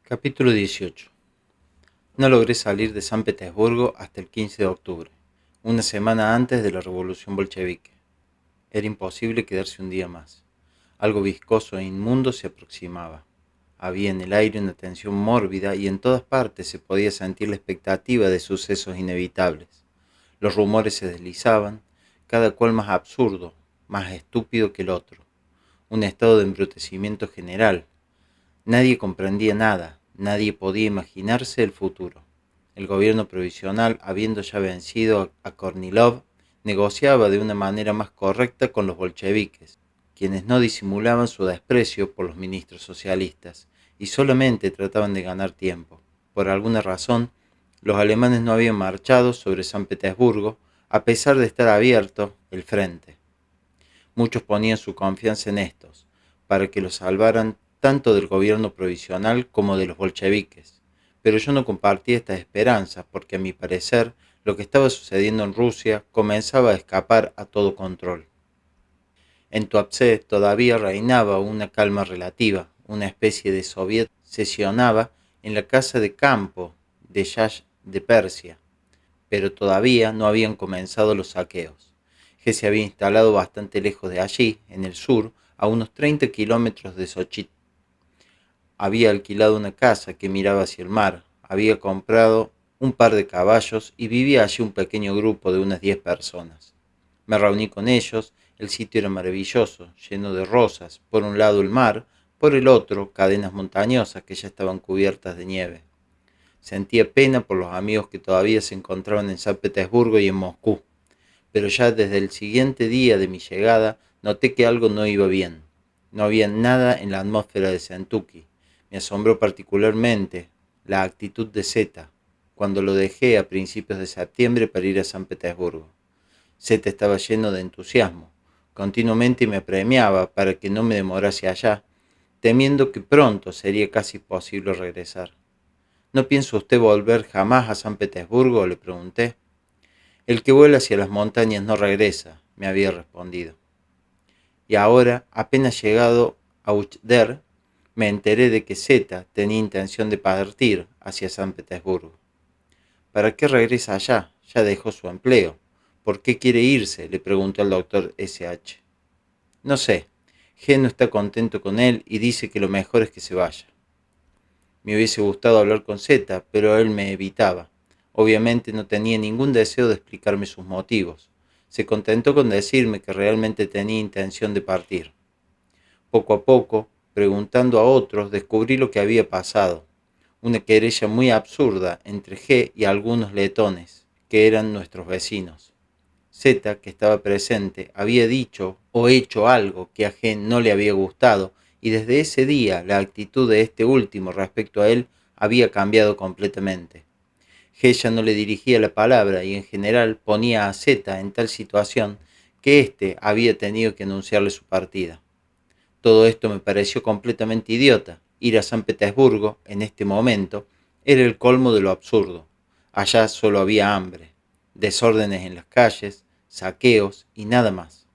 Capítulo 18. No logré salir de San Petersburgo hasta el 15 de octubre, una semana antes de la revolución bolchevique. Era imposible quedarse un día más. Algo viscoso e inmundo se aproximaba. Había en el aire una tensión mórbida y en todas partes se podía sentir la expectativa de sucesos inevitables. Los rumores se deslizaban, cada cual más absurdo, más estúpido que el otro. Un estado de embrutecimiento general. Nadie comprendía nada, nadie podía imaginarse el futuro. El gobierno provisional, habiendo ya vencido a Kornilov, negociaba de una manera más correcta con los bolcheviques, quienes no disimulaban su desprecio por los ministros socialistas y solamente trataban de ganar tiempo. Por alguna razón, los alemanes no habían marchado sobre San Petersburgo, a pesar de estar abierto el frente. Muchos ponían su confianza en estos, para que los salvaran tanto del gobierno provisional como de los bolcheviques. Pero yo no compartía estas esperanzas porque a mi parecer lo que estaba sucediendo en Rusia comenzaba a escapar a todo control. En Tuapse todavía reinaba una calma relativa, una especie de soviet sesionaba en la casa de campo de Shah de Persia, pero todavía no habían comenzado los saqueos. G se había instalado bastante lejos de allí, en el sur, a unos 30 kilómetros de Sochit. Había alquilado una casa que miraba hacia el mar, había comprado un par de caballos y vivía allí un pequeño grupo de unas 10 personas. Me reuní con ellos, el sitio era maravilloso, lleno de rosas, por un lado el mar, por el otro cadenas montañosas que ya estaban cubiertas de nieve. Sentía pena por los amigos que todavía se encontraban en San Petersburgo y en Moscú, pero ya desde el siguiente día de mi llegada noté que algo no iba bien. No había nada en la atmósfera de Kentucky. Me asombró particularmente la actitud de Z cuando lo dejé a principios de septiembre para ir a San Petersburgo. Z estaba lleno de entusiasmo. Continuamente me apremiaba para que no me demorase allá, temiendo que pronto sería casi posible regresar. ¿No piensa usted volver jamás a San Petersburgo?, le pregunté. El que vuela hacia las montañas no regresa, me había respondido. Y ahora, apenas llegado a Uchder, me enteré de que Z tenía intención de partir hacia San Petersburgo. ¿Para qué regresa allá? Ya dejó su empleo. ¿Por qué quiere irse?, le preguntó al doctor S.H. No sé. G no está contento con él y dice que lo mejor es que se vaya. Me hubiese gustado hablar con Z, pero él me evitaba. Obviamente no tenía ningún deseo de explicarme sus motivos. Se contentó con decirme que realmente tenía intención de partir. Poco a poco, preguntando a otros, descubrí lo que había pasado. Una querella muy absurda entre G y algunos letones, que eran nuestros vecinos. Z, que estaba presente, había dicho o hecho algo que a G no le había gustado, y desde ese día la actitud de este último respecto a él había cambiado completamente. G ya no le dirigía la palabra y en general ponía a Z en tal situación que éste había tenido que anunciarle su partida. Todo esto me pareció completamente idiota. Ir a San Petersburgo, en este momento, era el colmo de lo absurdo. Allá solo había hambre, desórdenes en las calles, saqueos y nada más.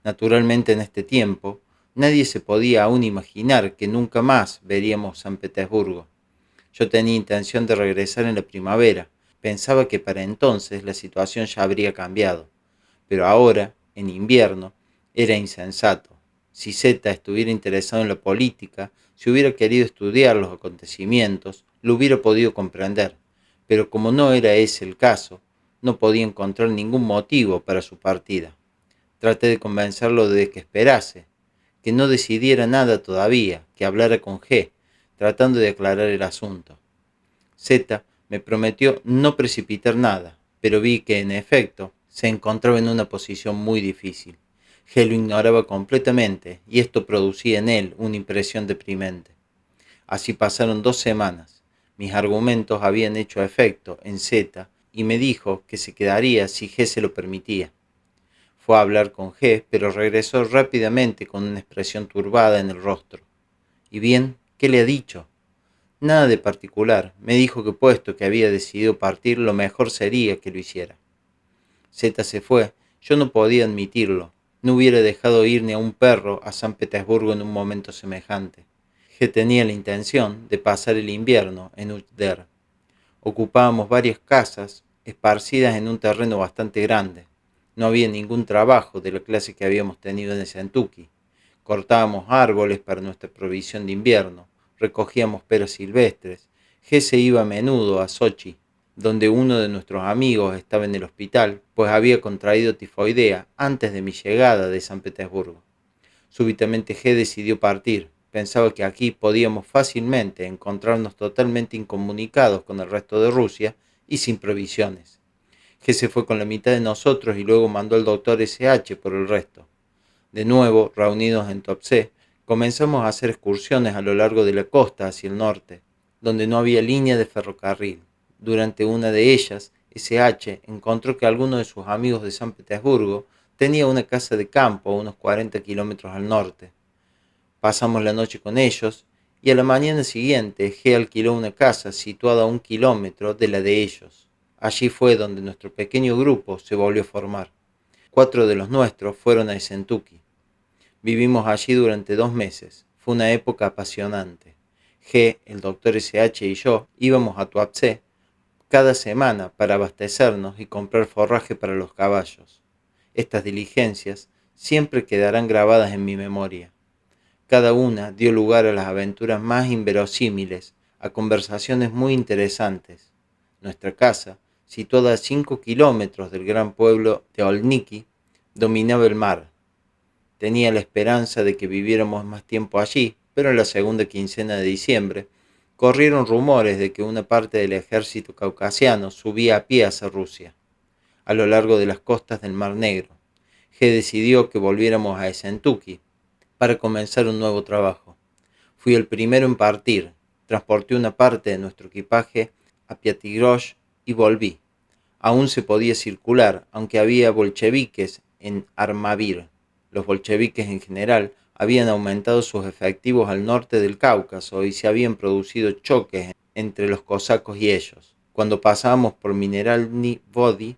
Naturalmente en este tiempo, nadie se podía aún imaginar que nunca más veríamos San Petersburgo. Yo tenía intención de regresar en la primavera. Pensaba que para entonces la situación ya habría cambiado. Pero ahora, en invierno, era insensato. Si Z estuviera interesado en la política, si hubiera querido estudiar los acontecimientos, lo hubiera podido comprender. Pero como no era ese el caso, no podía encontrar ningún motivo para su partida. Traté de convencerlo de que esperase, que no decidiera nada todavía, que hablara con G, tratando de aclarar el asunto. Z me prometió no precipitar nada, pero vi que en efecto se encontraba en una posición muy difícil. G lo ignoraba completamente y esto producía en él una impresión deprimente. Así pasaron 2 semanas. Mis argumentos habían hecho efecto en Z y me dijo que se quedaría si G se lo permitía. Fue a hablar con G, pero regresó rápidamente con una expresión turbada en el rostro. ¿Y bien? ¿Qué le ha dicho? Nada de particular. Me dijo que puesto que había decidido partir, lo mejor sería que lo hiciera. Z se fue. Yo no podía admitirlo. No hubiera dejado ir ni a un perro a San Petersburgo en un momento semejante. G tenía la intención de pasar el invierno en Uchter. Ocupábamos varias casas esparcidas en un terreno bastante grande. No había ningún trabajo de la clase que habíamos tenido en Sentuki. Cortábamos árboles para nuestra provisión de invierno, recogíamos peras silvestres. G se iba a menudo a Sochi, donde uno de nuestros amigos estaba en el hospital, pues había contraído tifoidea antes de mi llegada de San Petersburgo. Súbitamente G decidió partir. Pensaba que aquí podíamos fácilmente encontrarnos totalmente incomunicados con el resto de Rusia y sin provisiones. G se fue con la mitad de nosotros y luego mandó al doctor SH por el resto. De nuevo, reunidos en Tuapse, comenzamos a hacer excursiones a lo largo de la costa hacia el norte, donde no había línea de ferrocarril. Durante una de ellas, SH encontró que alguno de sus amigos de San Petersburgo tenía una casa de campo a unos 40 kilómetros al norte. Pasamos la noche con ellos y a la mañana siguiente G alquiló una casa situada a 1 kilómetro de la de ellos. Allí fue donde nuestro pequeño grupo se volvió a formar. 4 de los nuestros fueron a Sentuki. Vivimos allí durante 2 meses. Fue una época apasionante. G, el doctor SH y yo íbamos a Tuapse cada semana para abastecernos y comprar forraje para los caballos. Estas diligencias siempre quedarán grabadas en mi memoria. Cada una dio lugar a las aventuras más inverosímiles, a conversaciones muy interesantes. Nuestra casa, situada a 5 kilómetros del gran pueblo de Olniki, dominaba el mar. Tenía la esperanza de que viviéramos más tiempo allí, pero en la segunda quincena de diciembre corrieron rumores de que una parte del ejército caucasiano subía a pie hacia Rusia, a lo largo de las costas del Mar Negro. G decidió que volviéramos a Sentuki para comenzar un nuevo trabajo. Fui el primero en partir, transporté una parte de nuestro equipaje a Piatigrosh y volví. Aún se podía circular, aunque había bolcheviques en Armavir. Los bolcheviques en general habían aumentado sus efectivos al norte del Cáucaso y se habían producido choques entre los cosacos y ellos. Cuando pasábamos por Mineralny Vody,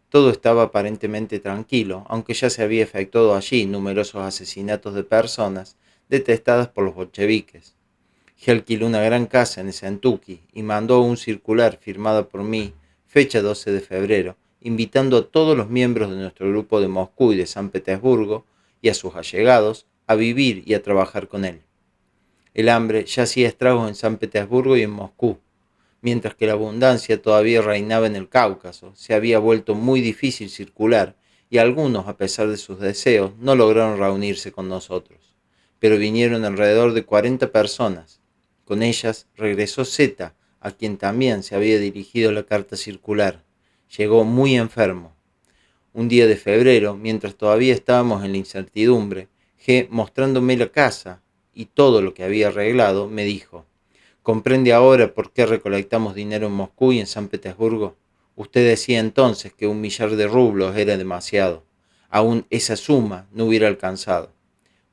todo estaba aparentemente tranquilo, aunque ya se había efectuado allí numerosos asesinatos de personas detestadas por los bolcheviques. G alquiló una gran casa en Sentuki y mandó un circular firmado por mí, fecha 12 de febrero, invitando a todos los miembros de nuestro grupo de Moscú y de San Petersburgo y a sus allegados a vivir y a trabajar con él. El hambre ya hacía estragos en San Petersburgo y en Moscú. Mientras que la abundancia todavía reinaba en el Cáucaso, se había vuelto muy difícil circular y algunos, a pesar de sus deseos, no lograron reunirse con nosotros. Pero vinieron alrededor de 40 personas. Con ellas regresó Z, a quien también se había dirigido la carta circular. Llegó muy enfermo. Un día de febrero, mientras todavía estábamos en la incertidumbre, G, mostrándome la casa y todo lo que había arreglado, me dijo: ¿comprende ahora por qué recolectamos dinero en Moscú y en San Petersburgo? Usted decía entonces que 1 millar de rublos era demasiado. Aún esa suma no hubiera alcanzado.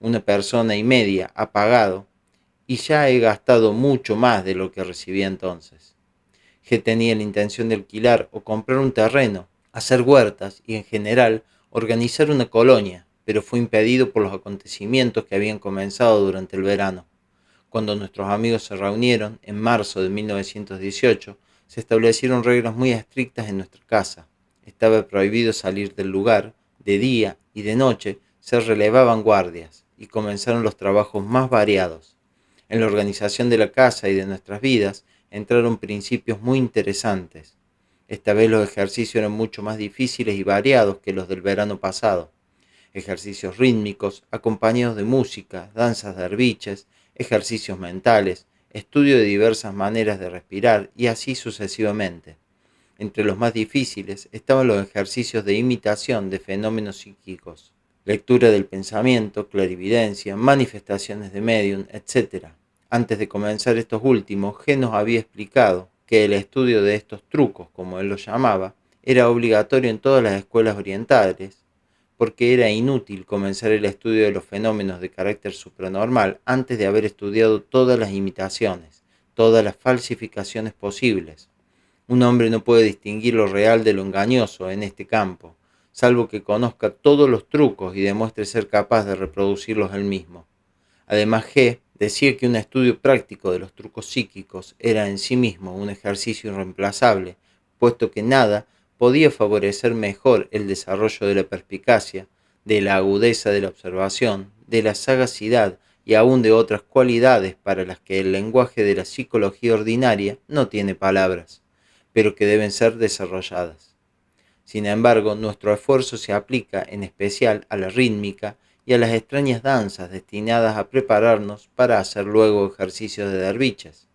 1,5 personas ha pagado y ya he gastado mucho más de lo que recibía entonces. G tenía la intención de alquilar o comprar un terreno, hacer huertas y en general organizar una colonia, pero fue impedido por los acontecimientos que habían comenzado durante el verano. Cuando nuestros amigos se reunieron en marzo de 1918, se establecieron reglas muy estrictas en nuestra casa. Estaba prohibido salir del lugar, de día y de noche se relevaban guardias y comenzaron los trabajos más variados. En la organización de la casa y de nuestras vidas entraron principios muy interesantes. Esta vez los ejercicios eran mucho más difíciles y variados que los del verano pasado. Ejercicios rítmicos, acompañados de música, danzas derviches, ejercicios mentales, estudio de diversas maneras de respirar y así sucesivamente. Entre los más difíciles estaban los ejercicios de imitación de fenómenos psíquicos, lectura del pensamiento, clarividencia, manifestaciones de medium, etc. Antes de comenzar estos últimos, G nos había explicado que el estudio de estos trucos, como él los llamaba, era obligatorio en todas las escuelas orientales, porque era inútil comenzar el estudio de los fenómenos de carácter supranormal antes de haber estudiado todas las imitaciones, todas las falsificaciones posibles. Un hombre no puede distinguir lo real de lo engañoso en este campo, salvo que conozca todos los trucos y demuestre ser capaz de reproducirlos él mismo. Además, G Decía que un estudio práctico de los trucos psíquicos era en sí mismo un ejercicio irreemplazable, puesto que nada podía favorecer mejor el desarrollo de la perspicacia, de la agudeza de la observación, de la sagacidad y aún de otras cualidades para las que el lenguaje de la psicología ordinaria no tiene palabras, pero que deben ser desarrolladas. Sin embargo, nuestro esfuerzo se aplica en especial a la rítmica y a las extrañas danzas destinadas a prepararnos para hacer luego ejercicios de derviches.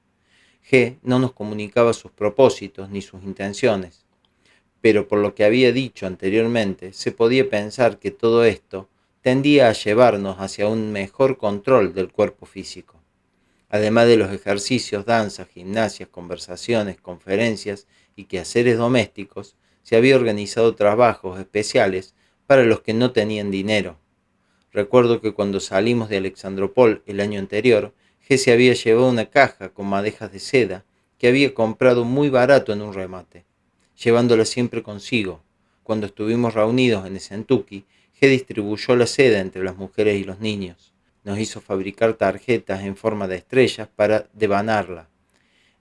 G no nos comunicaba sus propósitos ni sus intenciones, pero por lo que había dicho anteriormente, se podía pensar que todo esto tendía a llevarnos hacia un mejor control del cuerpo físico. Además de los ejercicios, danzas, gimnasias, conversaciones, conferencias y quehaceres domésticos, se había organizado trabajos especiales para los que no tenían dinero. Recuerdo que cuando salimos de Alexandropol el año anterior, G se había llevado una caja con madejas de seda que había comprado muy barato en un remate, llevándola siempre consigo. Cuando estuvimos reunidos en Esentuki, G distribuyó la seda entre las mujeres y los niños. Nos hizo fabricar tarjetas en forma de estrellas para devanarla.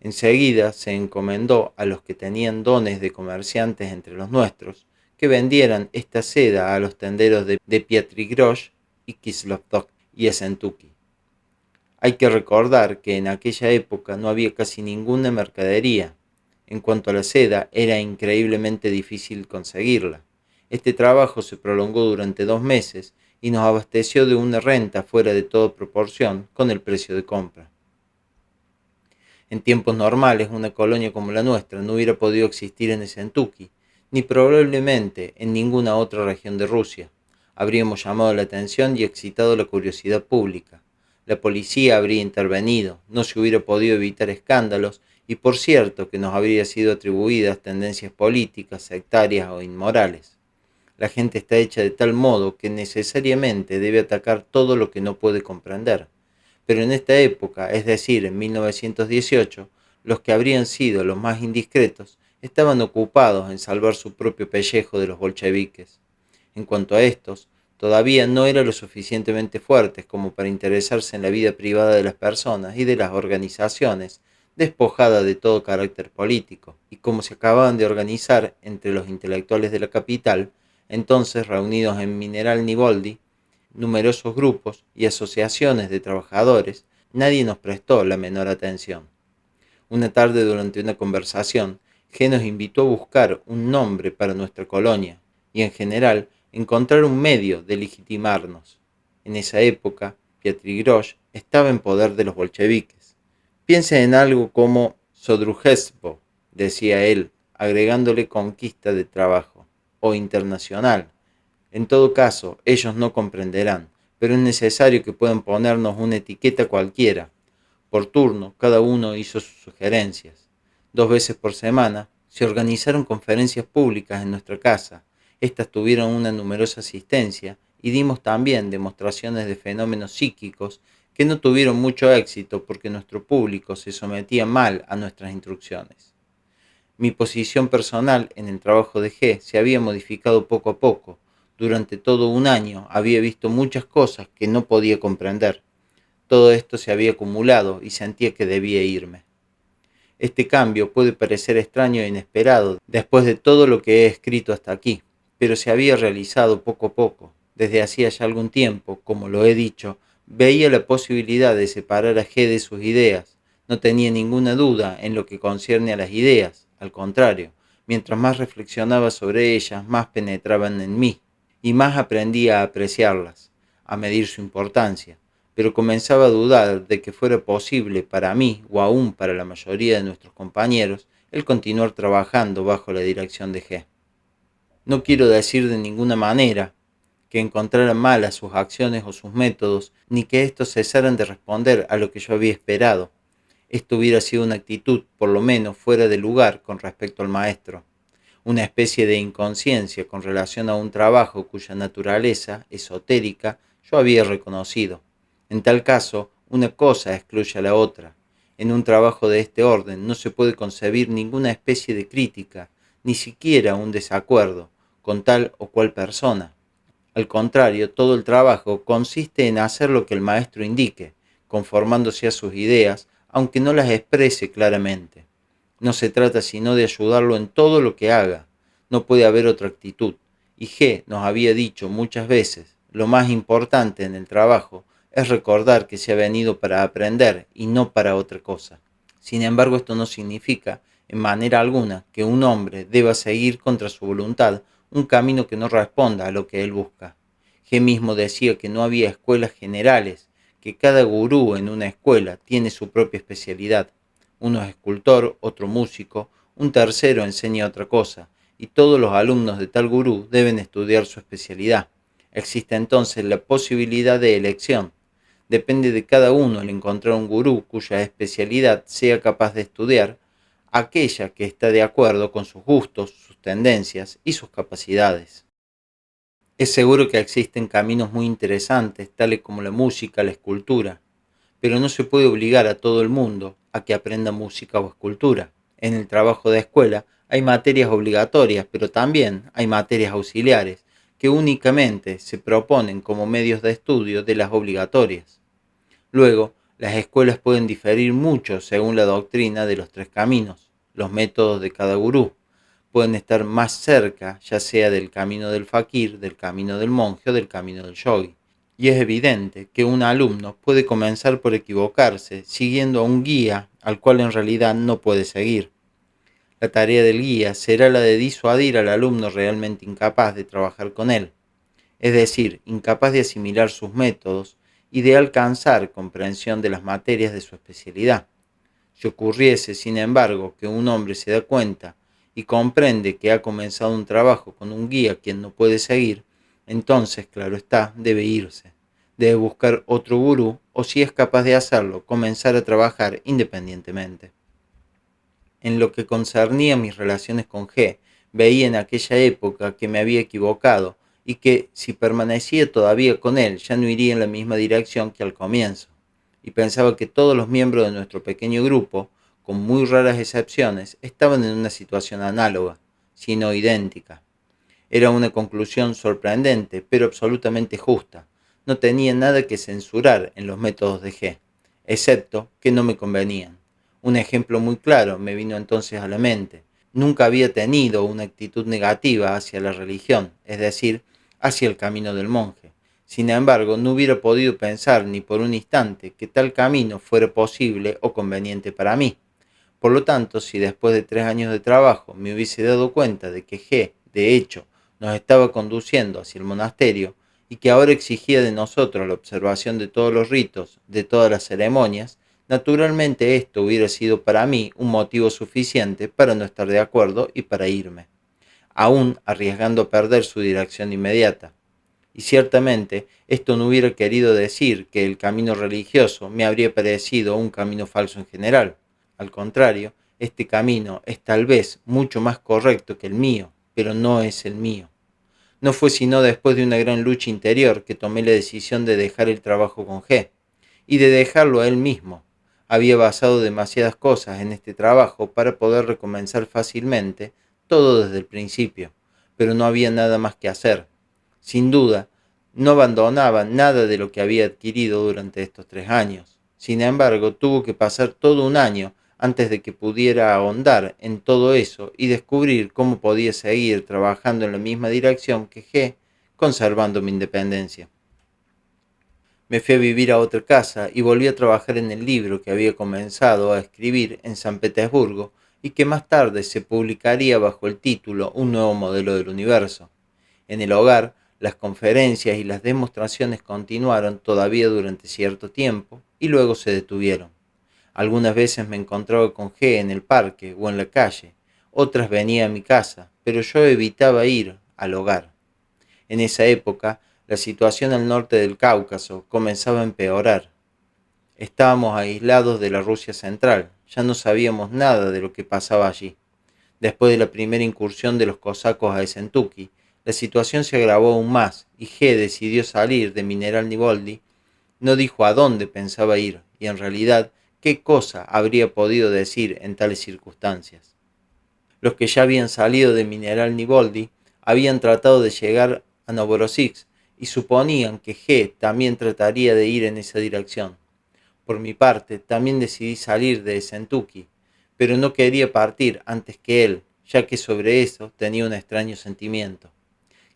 Enseguida se encomendó a los que tenían dones de comerciantes entre los nuestros, que vendieran esta seda a los tenderos de Pietrigrosh y Kislovdok y Esentuki. Hay que recordar que en aquella época no había casi ninguna mercadería. En cuanto a la seda, era increíblemente difícil conseguirla. Este trabajo se prolongó durante 2 meses y nos abasteció de una renta fuera de toda proporción con el precio de compra. En tiempos normales, una colonia como la nuestra no hubiera podido existir en Esentuki, ni probablemente en ninguna otra región de Rusia. Habríamos llamado la atención y excitado la curiosidad pública. La policía habría intervenido, no se hubiera podido evitar escándalos y por cierto que nos habrían sido atribuidas tendencias políticas, sectarias o inmorales. La gente está hecha de tal modo que necesariamente debe atacar todo lo que no puede comprender. Pero en esta época, es decir, en 1918, los que habrían sido los más indiscretos estaban ocupados en salvar su propio pellejo de los bolcheviques. En cuanto a estos, todavía no eran lo suficientemente fuertes como para interesarse en la vida privada de las personas y de las organizaciones, despojadas de todo carácter político, y como se acababan de organizar entre los intelectuales de la capital, entonces reunidos en Mineral Nivoldi, numerosos grupos y asociaciones de trabajadores, nadie nos prestó la menor atención. Una tarde durante una conversación, G nos invitó a buscar un nombre para nuestra colonia y en general encontrar un medio de legitimarnos. En esa época, Pietrigrosh estaba en poder de los bolcheviques. Piensa en algo como Sodrujespo, decía él, agregándole conquista de trabajo, o internacional. En todo caso, ellos no comprenderán, pero es necesario que puedan ponernos una etiqueta cualquiera. Por turno, cada uno hizo sus sugerencias. 2 veces por semana se organizaron conferencias públicas en nuestra casa. Estas tuvieron una numerosa asistencia y dimos también demostraciones de fenómenos psíquicos que no tuvieron mucho éxito porque nuestro público se sometía mal a nuestras instrucciones. Mi posición personal en el trabajo de G se había modificado poco a poco. Durante todo un año había visto muchas cosas que no podía comprender. Todo esto se había acumulado y sentía que debía irme. Este cambio puede parecer extraño e inesperado después de todo lo que he escrito hasta aquí, pero se había realizado poco a poco. Desde hacía ya algún tiempo, como lo he dicho, veía la posibilidad de separar a G de sus ideas. No tenía ninguna duda en lo que concierne a las ideas, al contrario, mientras más reflexionaba sobre ellas, más penetraban en mí y más aprendía a apreciarlas, a medir su importancia, pero comenzaba a dudar de que fuera posible para mí o aún para la mayoría de nuestros compañeros el continuar trabajando bajo la dirección de G. No quiero decir de ninguna manera que encontraran malas sus acciones o sus métodos, ni que estos cesaran de responder a lo que yo había esperado. Esto hubiera sido una actitud, por lo menos, fuera de lugar con respecto al maestro, una especie de inconsciencia con relación a un trabajo cuya naturaleza esotérica yo había reconocido. En tal caso, una cosa excluye a la otra. En un trabajo de este orden no se puede concebir ninguna especie de crítica, ni siquiera un desacuerdo, con tal o cual persona. Al contrario, todo el trabajo consiste en hacer lo que el maestro indique, conformándose a sus ideas, aunque no las exprese claramente. No se trata sino de ayudarlo en todo lo que haga. No puede haber otra actitud. Y G nos había dicho muchas veces, lo más importante en el trabajo es recordar que se ha venido para aprender y no para otra cosa. Sin embargo, esto no significa, en manera alguna, que un hombre deba seguir contra su voluntad un camino que no responda a lo que él busca. G mismo decía que no había escuelas generales, que cada gurú en una escuela tiene su propia especialidad. Uno es escultor, otro músico, un tercero enseña otra cosa, y todos los alumnos de tal gurú deben estudiar su especialidad. Existe entonces la posibilidad de elección. Depende de cada uno el encontrar un gurú cuya especialidad sea capaz de estudiar aquella que está de acuerdo con sus gustos, sus tendencias y sus capacidades. Es seguro que existen caminos muy interesantes, tales como la música, la escultura, pero no se puede obligar a todo el mundo a que aprenda música o escultura. En el trabajo de escuela hay materias obligatorias, pero también hay materias auxiliares que únicamente se proponen como medios de estudio de las obligatorias. Luego, las escuelas pueden diferir mucho según la doctrina de los tres caminos, los métodos de cada gurú. Pueden estar más cerca, ya sea del camino del fakir, del camino del monje o del camino del yogi. Y es evidente que un alumno puede comenzar por equivocarse siguiendo a un guía al cual en realidad no puede seguir. La tarea del guía será la de disuadir al alumno realmente incapaz de trabajar con él, es decir, incapaz de asimilar sus métodos y de alcanzar comprensión de las materias de su especialidad. Si ocurriese, sin embargo, que un hombre se da cuenta y comprende que ha comenzado un trabajo con un guía quien no puede seguir, entonces, claro está, debe irse. Debe buscar otro gurú o, si es capaz de hacerlo, comenzar a trabajar independientemente. En lo que concernía a mis relaciones con G, veía en aquella época que me había equivocado y que, si permanecía todavía con él, ya no iría en la misma dirección que al comienzo. Y pensaba que todos los miembros de nuestro pequeño grupo, con muy raras excepciones, estaban en una situación análoga, si no idéntica. Era una conclusión sorprendente, pero absolutamente justa. No tenía nada que censurar en los métodos de G, excepto que no me convenían. Un ejemplo muy claro me vino entonces a la mente. Nunca había tenido una actitud negativa hacia la religión, es decir, hacia el camino del monje. Sin embargo, no hubiera podido pensar ni por un instante que tal camino fuera posible o conveniente para mí. Por lo tanto, si después de 3 años de trabajo me hubiese dado cuenta de que G, de hecho, nos estaba conduciendo hacia el monasterio y que ahora exigía de nosotros la observación de todos los ritos, de todas las ceremonias, naturalmente esto hubiera sido para mí un motivo suficiente para no estar de acuerdo y para irme, aún arriesgando perder su dirección inmediata. Y ciertamente esto no hubiera querido decir que el camino religioso me habría parecido un camino falso en general. Al contrario, este camino es tal vez mucho más correcto que el mío, pero no es el mío. No fue sino después de una gran lucha interior que tomé la decisión de dejar el trabajo con G y de dejarlo a él mismo. Había basado demasiadas cosas en este trabajo para poder recomenzar fácilmente todo desde el principio, pero no había nada más que hacer. Sin duda, no abandonaba nada de lo que había adquirido durante estos 3 años. Sin embargo, tuvo que pasar todo un año antes de que pudiera ahondar en todo eso y descubrir cómo podía seguir trabajando en la misma dirección que G, conservando mi independencia. Me fui a vivir a otra casa y volví a trabajar en el libro que había comenzado a escribir en San Petersburgo y que más tarde se publicaría bajo el título Un nuevo modelo del universo. En el hogar, las conferencias y las demostraciones continuaron todavía durante cierto tiempo y luego se detuvieron. Algunas veces me encontraba con G en el parque o en la calle, otras venía a mi casa, pero yo evitaba ir al hogar. En esa época, la situación al norte del Cáucaso comenzaba a empeorar. Estábamos aislados de la Rusia central, ya no sabíamos nada de lo que pasaba allí. Después de la primera incursión de los cosacos a Esentuki, la situación se agravó aún más y G decidió salir de Mineral Nivoldi. No dijo a dónde pensaba ir y en realidad qué cosa habría podido decir en tales circunstancias. Los que ya habían salido de Mineral Nivoldi habían tratado de llegar a Novorossiysk y suponían que G también trataría de ir en esa dirección. Por mi parte, también decidí salir de Sentuki, pero no quería partir antes que él, ya que sobre eso tenía un extraño sentimiento.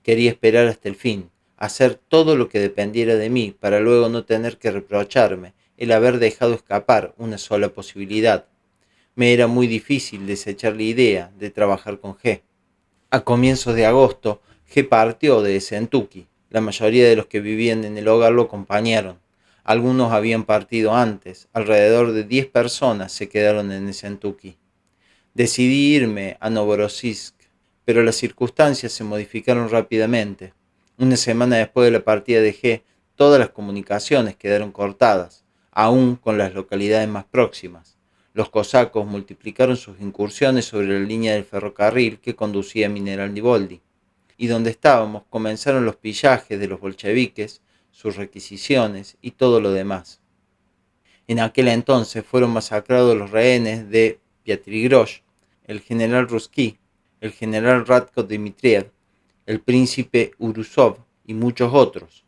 Quería esperar hasta el fin, hacer todo lo que dependiera de mí para luego no tener que reprocharme el haber dejado escapar una sola posibilidad. Me era muy difícil desechar la idea de trabajar con G. A comienzos de agosto, G partió de Sentuki. La mayoría de los que vivían en el hogar lo acompañaron. Algunos habían partido antes. Alrededor de 10 personas se quedaron en Sentuki. Decidí irme a Novorossiysk, pero las circunstancias se modificaron rápidamente. Una semana después de la partida de G, todas las comunicaciones quedaron cortadas, aún con las localidades más próximas. Los cosacos multiplicaron sus incursiones sobre la línea del ferrocarril que conducía a Mineral Nivoldi, y donde estábamos comenzaron los pillajes de los bolcheviques, sus requisiciones y todo lo demás. En aquel entonces fueron masacrados los rehenes de Piatri-Grosh, el general Ruski, el general Radko Dmitriev, el príncipe Urusov y muchos otros.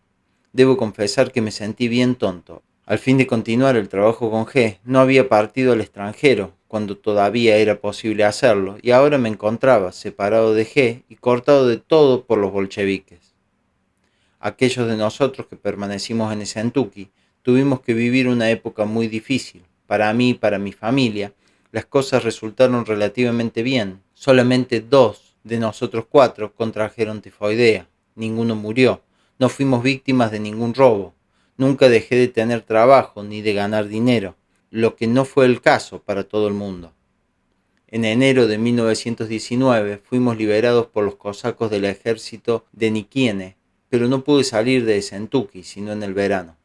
Debo confesar que me sentí bien tonto. Al fin de continuar el trabajo con G, no había partido al extranjero cuando todavía era posible hacerlo, y ahora me encontraba separado de G y cortado de todo por los bolcheviques. Aquellos de nosotros que permanecimos en Sentuki tuvimos que vivir una época muy difícil. Para mí y para mi familia, las cosas resultaron relativamente bien. Solamente 2 de nosotros 4 contrajeron tifoidea. Ninguno murió. No fuimos víctimas de ningún robo. Nunca dejé de tener trabajo ni de ganar dinero, lo que no fue el caso para todo el mundo. En enero de 1919 fuimos liberados por los cosacos del ejército de Nikiene, pero no pude salir de Sentuki sino en el verano.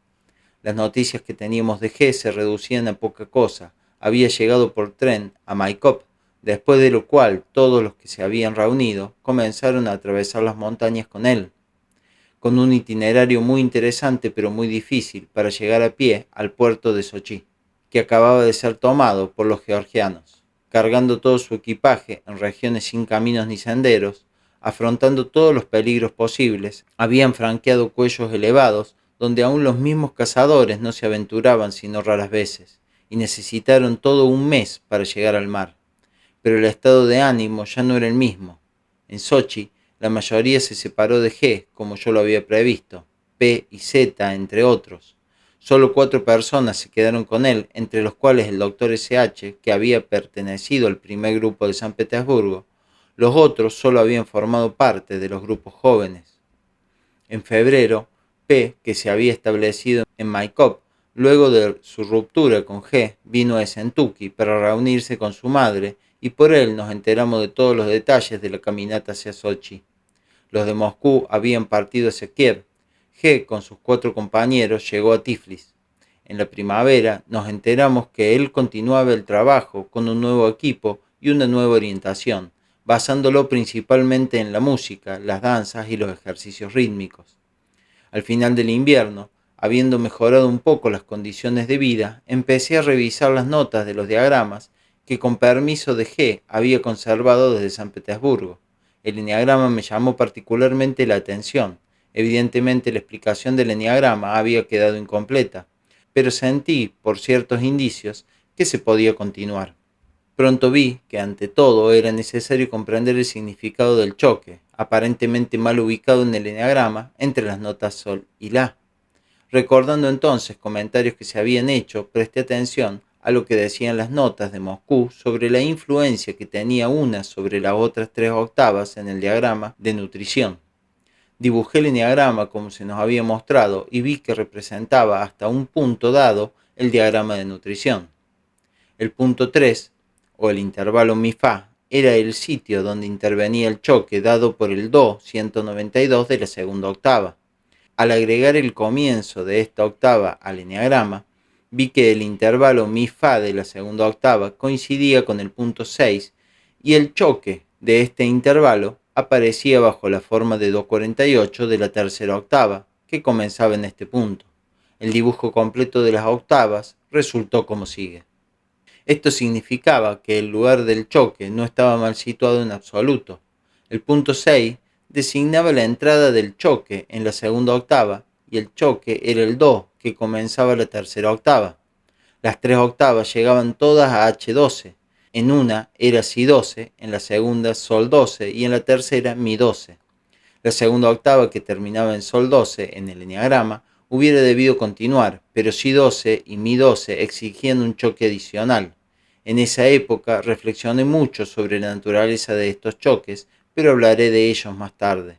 Las noticias que teníamos de G se reducían a poca cosa. Había llegado por tren a Maikop, después de lo cual todos los que se habían reunido comenzaron a atravesar las montañas con él, con un itinerario muy interesante pero muy difícil para llegar a pie al puerto de Sochi, que acababa de ser tomado por los georgianos, cargando todo su equipaje en regiones sin caminos ni senderos, afrontando todos los peligros posibles. Habían franqueado cuellos elevados donde aún los mismos cazadores no se aventuraban sino raras veces, y necesitaron todo un mes para llegar al mar. Pero el estado de ánimo ya no era el mismo. En Sochi, la mayoría se separó de G, como yo lo había previsto, P y Z, entre otros. Solo 4 personas se quedaron con él, entre los cuales el doctor SH, que había pertenecido al primer grupo de San Petersburgo. Los otros solo habían formado parte de los grupos jóvenes. En febrero, P, que se había establecido en Maikop, luego de su ruptura con G, vino a Sentuki para reunirse con su madre, y por él nos enteramos de todos los detalles de la caminata hacia Sochi. Los de Moscú habían partido hacia Kiev. G, con sus 4 compañeros, llegó a Tiflis. En la primavera nos enteramos que él continuaba el trabajo con un nuevo equipo y una nueva orientación, basándolo principalmente en la música, las danzas y los ejercicios rítmicos. Al final del invierno, habiendo mejorado un poco las condiciones de vida, empecé a revisar las notas de los diagramas que con permiso de G había conservado desde San Petersburgo. El eneagrama me llamó particularmente la atención. Evidentemente la explicación del eneagrama había quedado incompleta, pero sentí, por ciertos indicios, que se podía continuar. Pronto vi que ante todo era necesario comprender el significado del choque, aparentemente mal ubicado en el eneagrama, entre las notas Sol y La. Recordando entonces comentarios que se habían hecho, presté atención a lo que decían las notas de Moscú sobre la influencia que tenía una sobre las otras 3 octavas en el diagrama de nutrición. Dibujé el eneagrama como se nos había mostrado y vi que representaba hasta un punto dado el diagrama de nutrición. El punto 3, o el intervalo Mi-Fa, era el sitio donde intervenía el choque dado por el Do 192 de la segunda octava. Al agregar el comienzo de esta octava al eneagrama, vi que el intervalo Mi-Fa de la segunda octava coincidía con el punto 6 y el choque de este intervalo aparecía bajo la forma de Do 48 de la tercera octava, que comenzaba en este punto. El dibujo completo de las octavas resultó como sigue. Esto significaba que el lugar del choque no estaba mal situado en absoluto. El punto 6 designaba la entrada del choque en la segunda octava y el choque era el Do que comenzaba la tercera octava. Las tres octavas llegaban todas a H12. En una era Si12, en la segunda Sol12 y en la tercera Mi12. La segunda octava, que terminaba en Sol12 en el eneagrama, hubiera debido continuar, pero Si12 y Mi12 exigían un choque adicional. En esa época reflexioné mucho sobre la naturaleza de estos choques, pero hablaré de ellos más tarde.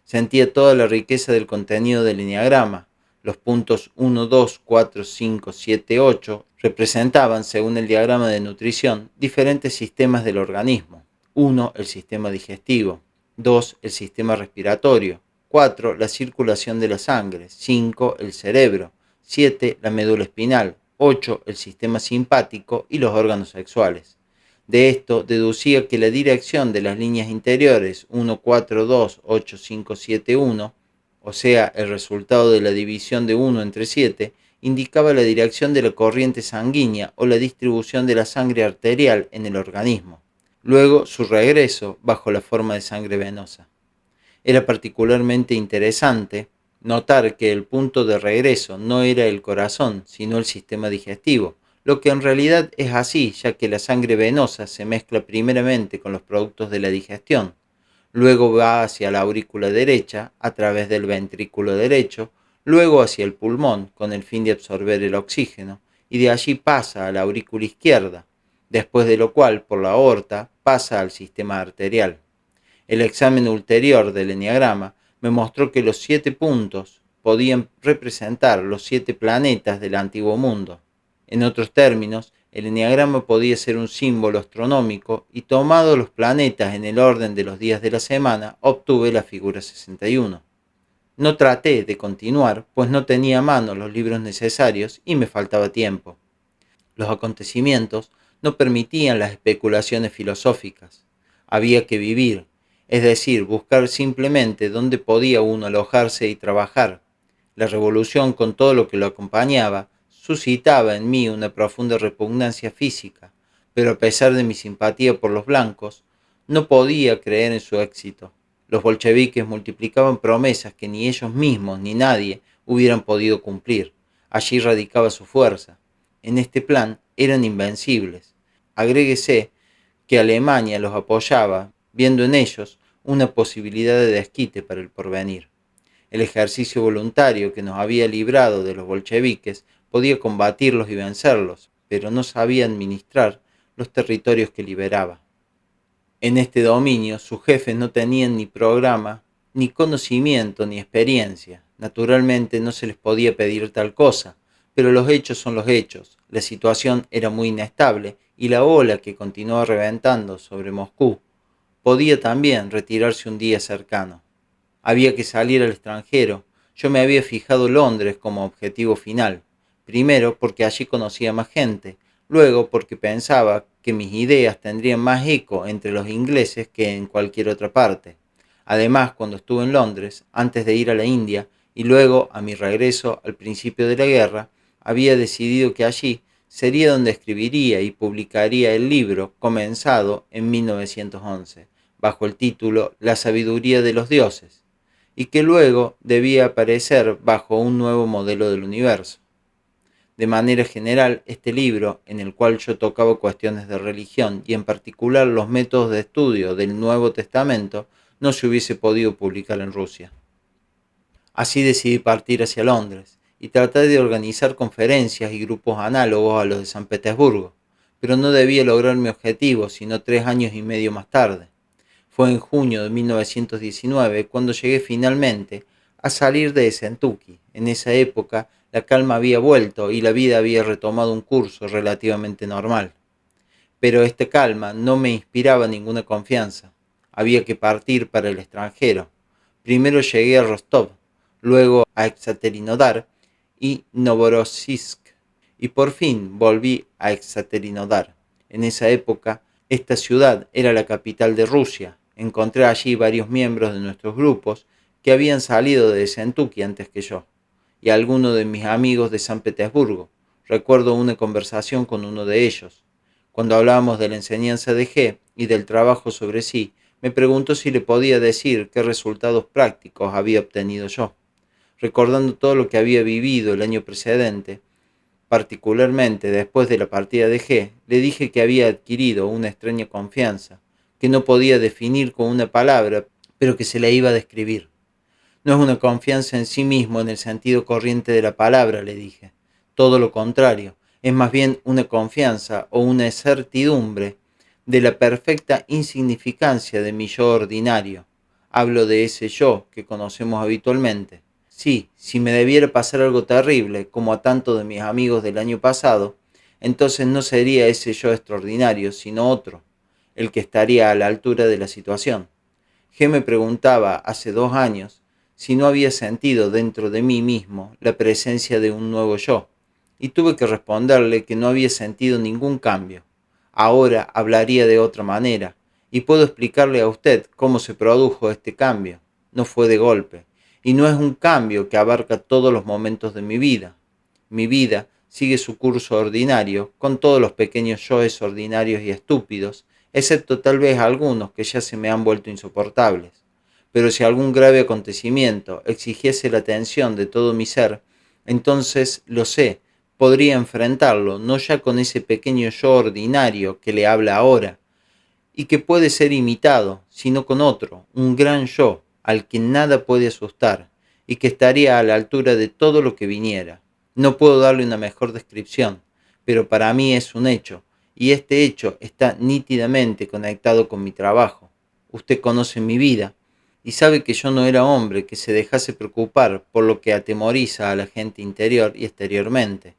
Sentía toda la riqueza del contenido del eneagrama. Los puntos 1, 2, 4, 5, 7, 8 representaban, según el diagrama de nutrición, diferentes sistemas del organismo. 1, el sistema digestivo. 2, el sistema respiratorio. 4, la circulación de la sangre. 5, el cerebro. 7, la médula espinal. 8, el sistema simpático y los órganos sexuales. De esto deducía que la dirección de las líneas interiores 1, 4, 2, 8, 5, 7, 1, o sea, el resultado de la división de 1 entre 7, indicaba la dirección de la corriente sanguínea o la distribución de la sangre arterial en el organismo. Luego, su regreso bajo la forma de sangre venosa. Era particularmente interesante notar que el punto de regreso no era el corazón, sino el sistema digestivo, lo que en realidad es así, ya que la sangre venosa se mezcla primeramente con los productos de la digestión, luego va hacia la aurícula derecha a través del ventrículo derecho, luego hacia el pulmón con el fin de absorber el oxígeno, y de allí pasa a la aurícula izquierda, después de lo cual por la aorta pasa al sistema arterial. El examen ulterior del eneagrama me mostró que los 7 puntos podían representar los 7 planetas del antiguo mundo. En otros términos, el eneagrama podía ser un símbolo astronómico y tomado los planetas en el orden de los días de la semana, obtuve la figura 61. No traté de continuar, pues no tenía a mano los libros necesarios y me faltaba tiempo. Los acontecimientos no permitían las especulaciones filosóficas. Había que vivir, es decir, buscar simplemente dónde podía uno alojarse y trabajar. La revolución, con todo lo que lo acompañaba, suscitaba en mí una profunda repugnancia física, pero a pesar de mi simpatía por los blancos, no podía creer en su éxito. Los bolcheviques multiplicaban promesas que ni ellos mismos ni nadie hubieran podido cumplir. Allí radicaba su fuerza. En este plan eran invencibles. Agréguese que Alemania los apoyaba, viendo en ellos una posibilidad de desquite para el porvenir. El ejercicio voluntario que nos había librado de los bolcheviques podía combatirlos y vencerlos, pero no sabía administrar los territorios que liberaba. En este dominio sus jefes no tenían ni programa, ni conocimiento, ni experiencia. Naturalmente no se les podía pedir tal cosa, pero los hechos son los hechos. La situación era muy inestable y la ola que continuaba reventando sobre Moscú podía también retirarse un día cercano. Había que salir al extranjero. Yo me había fijado Londres como objetivo final. Primero porque allí conocía más gente, luego porque pensaba que mis ideas tendrían más eco entre los ingleses que en cualquier otra parte. Además, cuando estuve en Londres, antes de ir a la India y luego a mi regreso al principio de la guerra, había decidido que allí sería donde escribiría y publicaría el libro comenzado en 1911, bajo el título La sabiduría de los dioses, y que luego debía aparecer bajo un nuevo modelo del universo. De manera general, este libro, en el cual yo tocaba cuestiones de religión y en particular los métodos de estudio del Nuevo Testamento, no se hubiese podido publicar en Rusia. Así decidí partir hacia Londres y tratar de organizar conferencias y grupos análogos a los de San Petersburgo, pero no debía lograr mi objetivo sino 3 años y medio más tarde. Fue en junio de 1919 cuando llegué finalmente a salir de Kentucky. En esa época la calma había vuelto y la vida había retomado un curso relativamente normal. Pero esta calma no me inspiraba ninguna confianza. Había que partir para el extranjero. Primero llegué a Rostov, luego a Ekaterinodar y Novorossiysk, y por fin volví a Ekaterinodar. En esa época, esta ciudad era la capital de Rusia. Encontré allí varios miembros de nuestros grupos que habían salido de Kentucky antes que yo, y algunos de mis amigos de San Petersburgo. Recuerdo una conversación con uno de ellos. Cuando hablábamos de la enseñanza de G y del trabajo sobre sí, me preguntó si le podía decir qué resultados prácticos había obtenido yo. Recordando todo lo que había vivido el año precedente, Particularmente después de la partida de G, le dije que había adquirido una extraña confianza, que no podía definir con una palabra, pero que se la iba a describir. No es una confianza en sí mismo en el sentido corriente de la palabra, le dije. Todo lo contrario, es más bien una confianza o una certidumbre de la perfecta insignificancia de mi yo ordinario. Hablo de ese yo que conocemos habitualmente. Sí, si me debiera pasar algo terrible, como a tantos de mis amigos del año pasado, entonces no sería ese yo extraordinario, sino otro, el que estaría a la altura de la situación. G me preguntaba hace 2 años si no había sentido dentro de mí mismo la presencia de un nuevo yo, y tuve que responderle que no había sentido ningún cambio. Ahora hablaría de otra manera, y puedo explicarle a usted cómo se produjo este cambio. No fue de golpe, y no es un cambio que abarca todos los momentos de mi vida. Mi vida sigue su curso ordinario, con todos los pequeños yoes ordinarios y estúpidos, excepto tal vez algunos que ya se me han vuelto insoportables. Pero si algún grave acontecimiento exigiese la atención de todo mi ser, entonces lo sé, podría enfrentarlo no ya con ese pequeño yo ordinario que le habla ahora, y que puede ser imitado, sino con otro, un gran yo, al que nada puede asustar, y que estaría a la altura de todo lo que viniera. No puedo darle una mejor descripción, pero para mí es un hecho, y este hecho está nítidamente conectado con mi trabajo. Usted conoce mi vida, y sabe que yo no era hombre que se dejase preocupar por lo que atemoriza a la gente interior y exteriormente.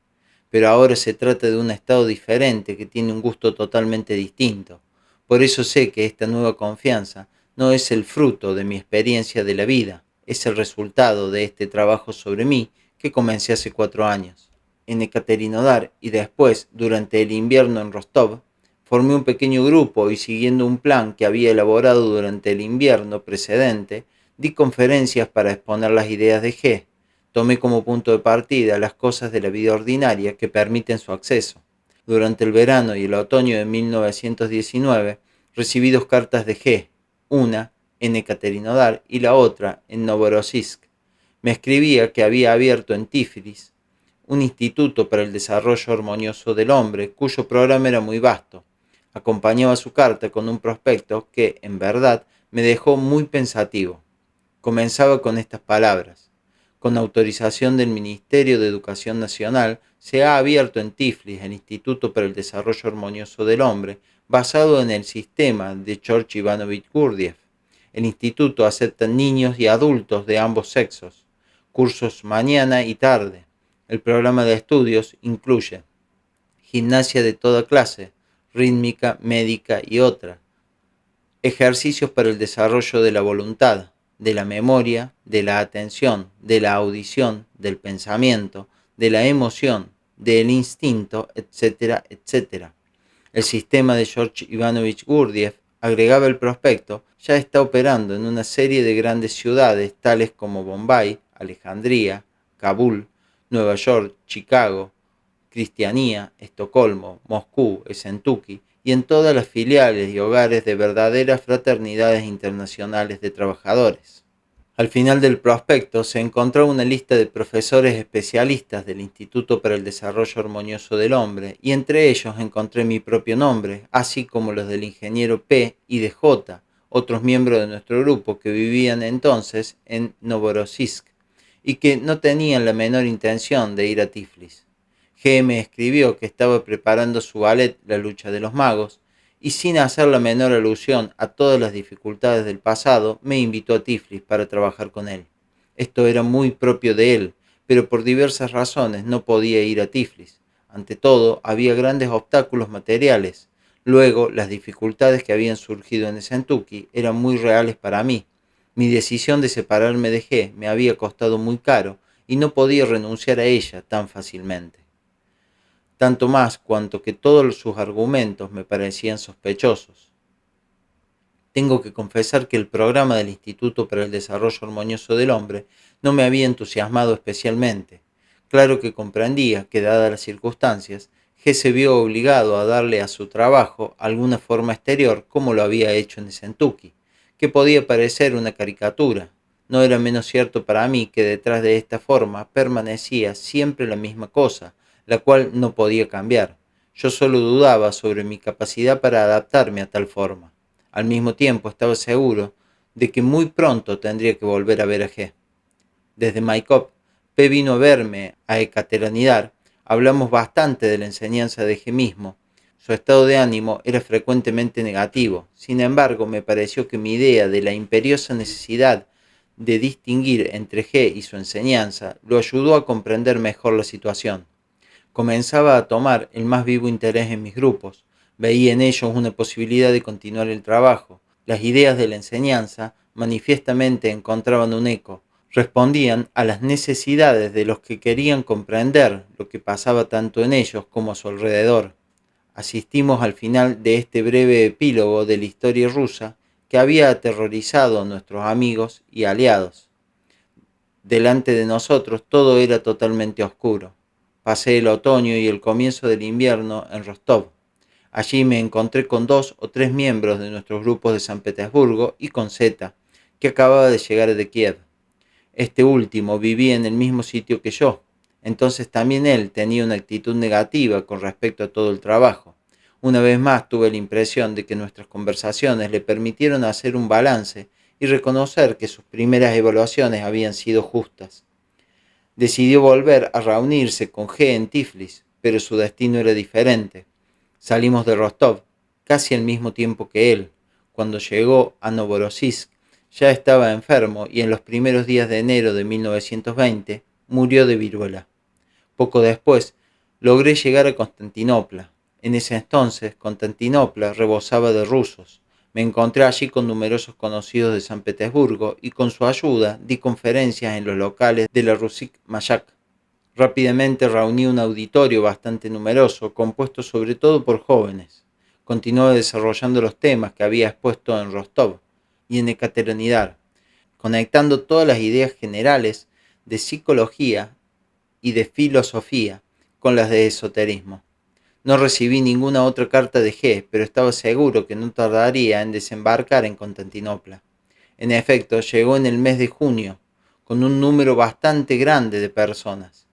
Pero ahora se trata de un estado diferente que tiene un gusto totalmente distinto. Por eso sé que esta nueva confianza no es el fruto de mi experiencia de la vida, es el resultado de este trabajo sobre mí que comencé hace 4 años. En Ekaterinodar y después, durante el invierno en Rostov, formé un pequeño grupo y siguiendo un plan que había elaborado durante el invierno precedente, di conferencias para exponer las ideas de G. Tomé como punto de partida las cosas de la vida ordinaria que permiten su acceso. Durante el verano y el otoño de 1919 recibí 2 cartas de G, una en Ekaterinodar y la otra en Novorossiysk. Me escribía que había abierto en Tiflis un instituto para el desarrollo armonioso del hombre, cuyo programa era muy vasto. Acompañaba su carta con un prospecto que, en verdad, me dejó muy pensativo. Comenzaba con estas palabras: con autorización del Ministerio de Educación Nacional, se ha abierto en Tiflis el Instituto para el Desarrollo Armonioso del Hombre, basado en el sistema de George Ivanovich Gurdjieff. El instituto acepta niños y adultos de ambos sexos, cursos mañana y tarde. El programa de estudios incluye gimnasia de toda clase, rítmica, médica y otra, ejercicios para el desarrollo de la voluntad, de la memoria, de la atención, de la audición, del pensamiento, de la emoción, del instinto, etcétera, etcétera. El sistema de George Ivanovich Gurdjieff, agregaba el prospecto, ya está operando en una serie de grandes ciudades tales como Bombay, Alejandría, Kabul, Nueva York, Chicago, Cristianía, Estocolmo, Moscú, Esentuki y en todas las filiales y hogares de verdaderas fraternidades internacionales de trabajadores. Al final del prospecto se encontró una lista de profesores especialistas del Instituto para el Desarrollo Armonioso del Hombre, y entre ellos encontré mi propio nombre, así como los del ingeniero P. y de J., otros miembros de nuestro grupo que vivían entonces en Novorossiysk y que no tenían la menor intención de ir a Tiflis. G. me escribió que estaba preparando su ballet La lucha de los magos, y sin hacer la menor alusión a todas las dificultades del pasado, me invitó a Tiflis para trabajar con él. Esto era muy propio de él, pero por diversas razones no podía ir a Tiflis. Ante todo, había grandes obstáculos materiales. Luego, las dificultades que habían surgido en Esentuki eran muy reales para mí. Mi decisión de separarme de G me había costado muy caro y no podía renunciar a ella tan fácilmente. Tanto más cuanto que todos sus argumentos me parecían sospechosos. Tengo que confesar que el programa del Instituto para el Desarrollo Armonioso del Hombre no me había entusiasmado especialmente. Claro que comprendía que, dadas las circunstancias, G se vio obligado a darle a su trabajo alguna forma exterior como lo había hecho en Esentuki, que podía parecer una caricatura. No era menos cierto para mí que detrás de esta forma permanecía siempre la misma cosa, la cual no podía cambiar. Yo solo dudaba sobre mi capacidad para adaptarme a tal forma. Al mismo tiempo estaba seguro de que muy pronto tendría que volver a ver a G. Desde Maikop, P vino a verme a Ekateranidar. Hablamos bastante de la enseñanza de G mismo. Su estado de ánimo era frecuentemente negativo. Sin embargo, me pareció que mi idea de la imperiosa necesidad de distinguir entre G y su enseñanza lo ayudó a comprender mejor la situación. Comenzaba a tomar el más vivo interés en mis grupos. Veía en ellos una posibilidad de continuar el trabajo. Las ideas de la enseñanza manifiestamente encontraban un eco. Respondían a las necesidades de los que querían comprender lo que pasaba tanto en ellos como a su alrededor. Asistimos al final de este breve epílogo de la historia rusa que había aterrorizado a nuestros amigos y aliados. Delante de nosotros todo era totalmente oscuro. Pasé el otoño y el comienzo del invierno en Rostov. Allí me encontré con 2 o 3 miembros de nuestros grupos de San Petersburgo y con Z, que acababa de llegar de Kiev. Este último vivía en el mismo sitio que yo, entonces también él tenía una actitud negativa con respecto a todo el trabajo. Una vez más tuve la impresión de que nuestras conversaciones le permitieron hacer un balance y reconocer que sus primeras evaluaciones habían sido justas. Decidió volver a reunirse con G en Tiflis, pero su destino era diferente. Salimos de Rostov casi al mismo tiempo que él. Cuando llegó a Novorossiysk ya estaba enfermo y en los primeros días de enero de 1920 murió de viruela. Poco después logré llegar a Constantinopla. En ese entonces Constantinopla rebosaba de rusos. Me encontré allí con numerosos conocidos de San Petersburgo y con su ayuda di conferencias en los locales de la Russik Mayak. Rápidamente reuní un auditorio bastante numeroso, compuesto sobre todo por jóvenes. Continué desarrollando los temas que había expuesto en Rostov y en Ekaterinidar, conectando todas las ideas generales de psicología y de filosofía con las de esoterismo. No recibí ninguna otra carta de G, pero estaba seguro que no tardaría en desembarcar en Constantinopla. En efecto, llegó en el mes de junio, con un número bastante grande de personas.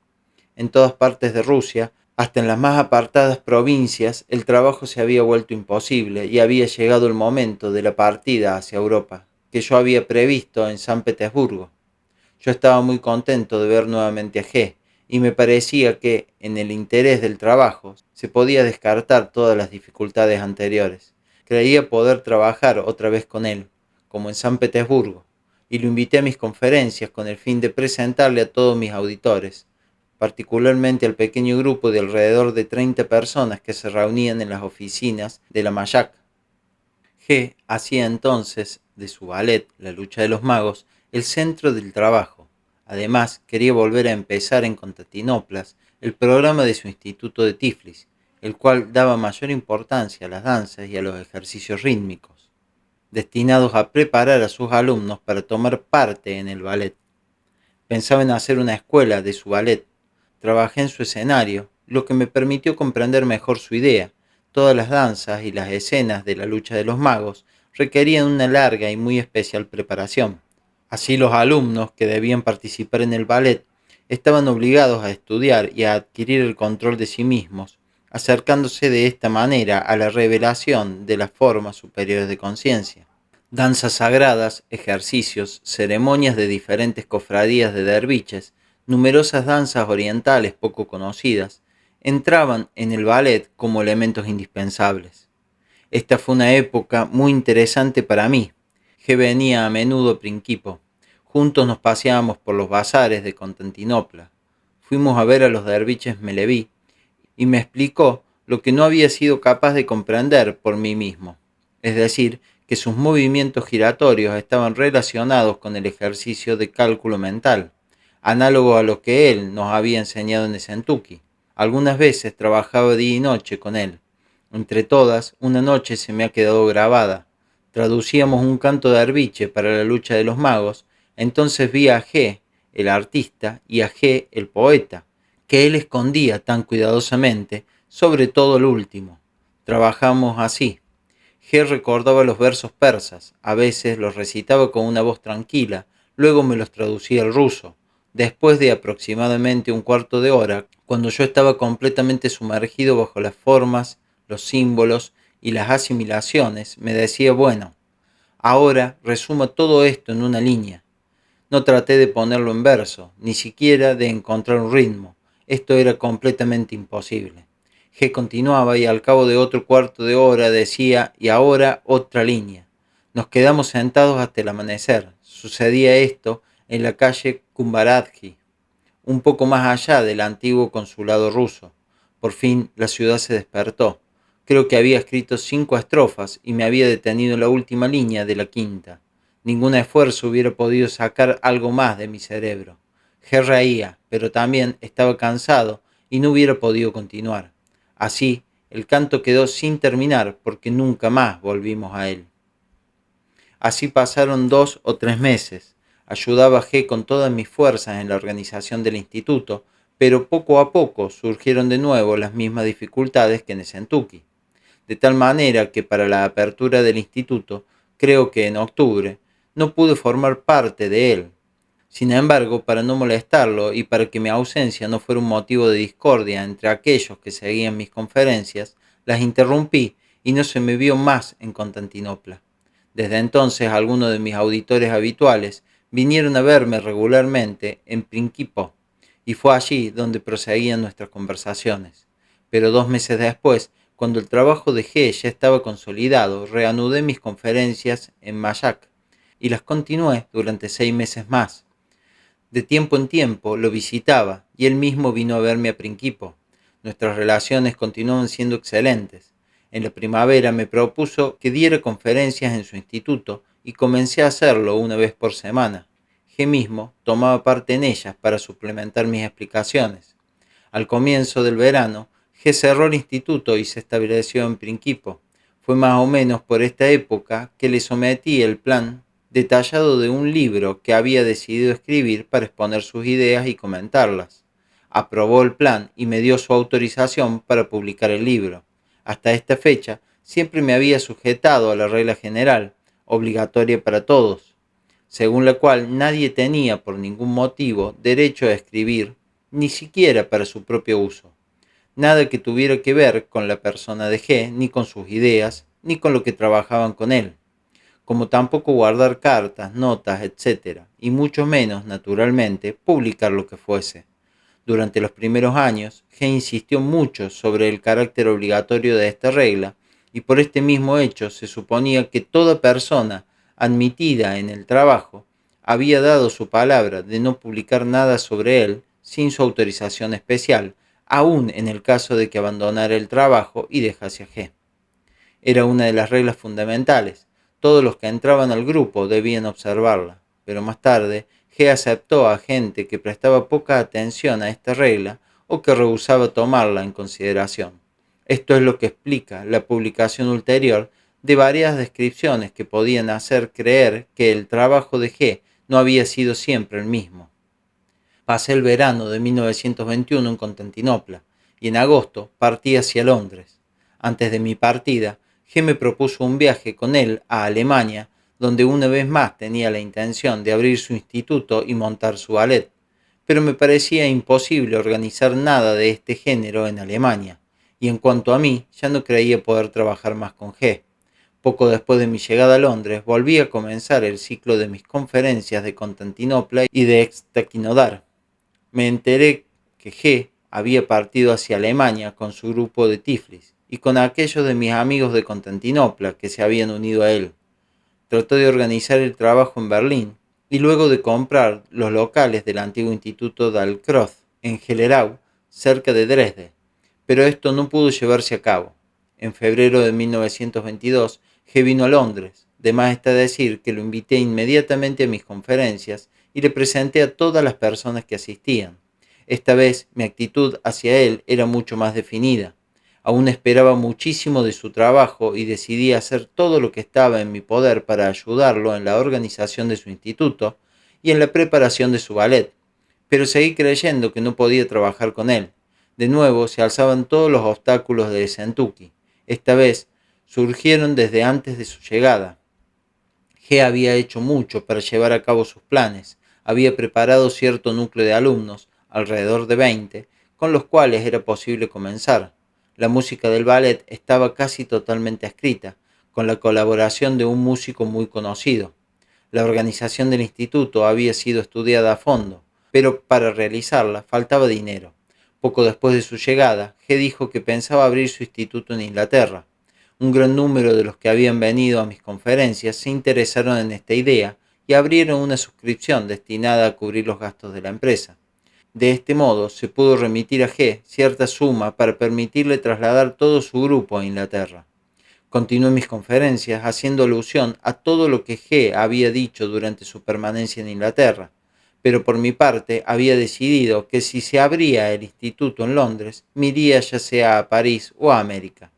En todas partes de Rusia, hasta en las más apartadas provincias, el trabajo se había vuelto imposible y había llegado el momento de la partida hacia Europa, que yo había previsto en San Petersburgo. Yo estaba muy contento de ver nuevamente a G, y me parecía que, en el interés del trabajo, se podía descartar todas las dificultades anteriores. Creía poder trabajar otra vez con él, como en San Petersburgo, y lo invité a mis conferencias con el fin de presentarle a todos mis auditores, particularmente al pequeño grupo de alrededor de 30 personas que se reunían en las oficinas de la Mayak. G hacía entonces de su ballet, La lucha de los magos, el centro del trabajo. Además, quería volver a empezar en Constantinopla el programa de su instituto de Tiflis, el cual daba mayor importancia a las danzas y a los ejercicios rítmicos, destinados a preparar a sus alumnos para tomar parte en el ballet. Pensaba en hacer una escuela de su ballet. Trabajé en su escenario, lo que me permitió comprender mejor su idea. Todas las danzas y las escenas de la lucha de los magos requerían una larga y muy especial preparación. Así los alumnos que debían participar en el ballet estaban obligados a estudiar y a adquirir el control de sí mismos, acercándose de esta manera a la revelación de las formas superiores de conciencia. Danzas sagradas, ejercicios, ceremonias de diferentes cofradías de derviches, numerosas danzas orientales poco conocidas, entraban en el ballet como elementos indispensables. Esta fue una época muy interesante para mí. G venía a menudo a Prinkipo. Juntos nos paseábamos por los bazares de Constantinopla. Fuimos a ver a los derviches Meleví y me explicó lo que no había sido capaz de comprender por mí mismo, es decir, que sus movimientos giratorios estaban relacionados con el ejercicio de cálculo mental, análogo a lo que él nos había enseñado en Esentuki. Algunas veces trabajaba día y noche con él. Entre todas, una noche se me ha quedado grabada. Traducíamos un canto de derviche para la lucha de los magos, entonces vi a G, el artista, y a G, el poeta, que él escondía tan cuidadosamente, sobre todo el último. Trabajamos así. G recordaba los versos persas, a veces los recitaba con una voz tranquila, luego me los traducía al ruso. Después de aproximadamente un cuarto de hora, cuando yo estaba completamente sumergido bajo las formas, los símbolos y las asimilaciones, me decía, bueno, ahora resuma todo esto en una línea. No traté de ponerlo en verso, ni siquiera de encontrar un ritmo. Esto era completamente imposible. G continuaba y al cabo de otro cuarto de hora decía, y ahora otra línea. Nos quedamos sentados hasta el amanecer. Sucedía esto en la calle Kumbaradji, un poco más allá del antiguo consulado ruso. Por fin la ciudad se despertó. Creo que había escrito 5 estrofas y me había detenido en la última línea de la quinta. Ningún esfuerzo hubiera podido sacar algo más de mi cerebro. G reía, pero también estaba cansado y no hubiera podido continuar. Así, el canto quedó sin terminar porque nunca más volvimos a él. Así pasaron 2 o 3 meses. Ayudaba a G con todas mis fuerzas en la organización del instituto, pero poco a poco surgieron de nuevo las mismas dificultades que en Sentuki. De tal manera que para la apertura del instituto, creo que en octubre, no pude formar parte de él. Sin embargo, para no molestarlo y para que mi ausencia no fuera un motivo de discordia entre aquellos que seguían mis conferencias, las interrumpí y no se me vio más en Constantinopla. Desde entonces, algunos de mis auditores habituales vinieron a verme regularmente en Principó, y fue allí donde proseguían nuestras conversaciones. Pero 2 meses después, cuando el trabajo de G ya estaba consolidado, reanudé mis conferencias en Mayak y las continué durante 6 meses más. De tiempo en tiempo lo visitaba y él mismo vino a verme a Principio. Nuestras relaciones continuaban siendo excelentes. En la primavera me propuso que diera conferencias en su instituto y comencé a hacerlo una vez por semana. G mismo tomaba parte en ellas para suplementar mis explicaciones. Al comienzo del verano, G cerró el instituto y se estableció en Principio. Fue más o menos por esta época que le sometí el plan detallado de un libro que había decidido escribir para exponer sus ideas y comentarlas. Aprobó el plan y me dio su autorización para publicar el libro. Hasta esta fecha siempre me había sujetado a la regla general, obligatoria para todos, según la cual nadie tenía por ningún motivo derecho a escribir, ni siquiera para su propio uso. Nada que tuviera que ver con la persona de G, ni con sus ideas, ni con lo que trabajaban con él, como tampoco guardar cartas, notas, etc., y mucho menos, naturalmente, publicar lo que fuese. Durante los primeros años, G insistió mucho sobre el carácter obligatorio de esta regla, y por este mismo hecho se suponía que toda persona admitida en el trabajo había dado su palabra de no publicar nada sobre él sin su autorización especial, aun en el caso de que abandonara el trabajo y dejase a G. Era una de las reglas fundamentales. Todos los que entraban al grupo debían observarla, pero más tarde G aceptó a gente que prestaba poca atención a esta regla o que rehusaba tomarla en consideración. Esto es lo que explica la publicación ulterior de varias descripciones que podían hacer creer que el trabajo de G no había sido siempre el mismo. Pasé el verano de 1921 en Constantinopla y en agosto partí hacia Londres. Antes de mi partida, G me propuso un viaje con él a Alemania, donde una vez más tenía la intención de abrir su instituto y montar su ballet, pero me parecía imposible organizar nada de este género en Alemania, y en cuanto a mí, ya no creía poder trabajar más con G. Poco después de mi llegada a Londres, volví a comenzar el ciclo de mis conferencias de Constantinopla y de Extaquinodar. Me enteré que G había partido hacia Alemania con su grupo de Tiflis y con aquellos de mis amigos de Constantinopla que se habían unido a él. Trató de organizar el trabajo en Berlín y luego de comprar los locales del antiguo Instituto Dalkroth en Hellerau, cerca de Dresde, pero esto no pudo llevarse a cabo. En febrero de 1922, G vino a Londres. De más está decir que lo invité inmediatamente a mis conferencias y le presenté a todas las personas que asistían. Esta vez mi actitud hacia él era mucho más definida. Aún esperaba muchísimo de su trabajo y decidí hacer todo lo que estaba en mi poder para ayudarlo en la organización de su instituto y en la preparación de su ballet, pero seguí creyendo que no podía trabajar con él. De nuevo se alzaban todos los obstáculos de Sentuki. Esta vez surgieron desde antes de su llegada. G había hecho mucho para llevar a cabo sus planes. había preparado cierto núcleo de alumnos, alrededor de 20, con los cuales era posible comenzar. La música del ballet estaba casi totalmente escrita, con la colaboración de un músico muy conocido. La organización del instituto había sido estudiada a fondo, pero para realizarla faltaba dinero. Poco después de su llegada, G dijo que pensaba abrir su instituto en Inglaterra. Un gran número de los que habían venido a mis conferencias se interesaron en esta idea y abrieron una suscripción destinada a cubrir los gastos de la empresa. De este modo, se pudo remitir a G cierta suma para permitirle trasladar todo su grupo a Inglaterra. Continué mis conferencias haciendo alusión a todo lo que G había dicho durante su permanencia en Inglaterra, pero por mi parte había decidido que si se abría el instituto en Londres, me iría ya sea a París o a América.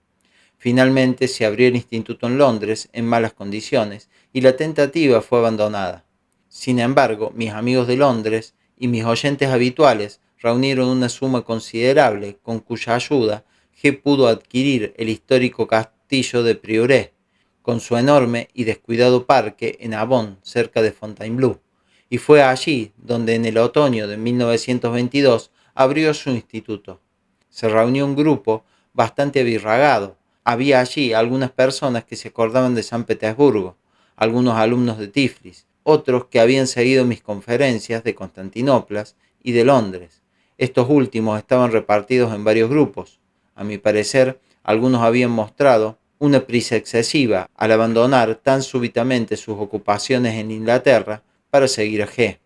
Finalmente se abrió el instituto en Londres en malas condiciones y la tentativa fue abandonada. Sin embargo, mis amigos de Londres y mis oyentes habituales reunieron una suma considerable con cuya ayuda G pudo adquirir el histórico castillo de Prieuré, con su enorme y descuidado parque en Avon, cerca de Fontainebleau, y fue allí donde en el otoño de 1922 abrió su instituto. Se reunió un grupo bastante abirragado. Había allí algunas personas que se acordaban de San Petersburgo, algunos alumnos de Tiflis, otros que habían seguido mis conferencias de Constantinopla y de Londres. Estos últimos estaban repartidos en varios grupos. A mi parecer, algunos habían mostrado una prisa excesiva al abandonar tan súbitamente sus ocupaciones en Inglaterra para seguir a G.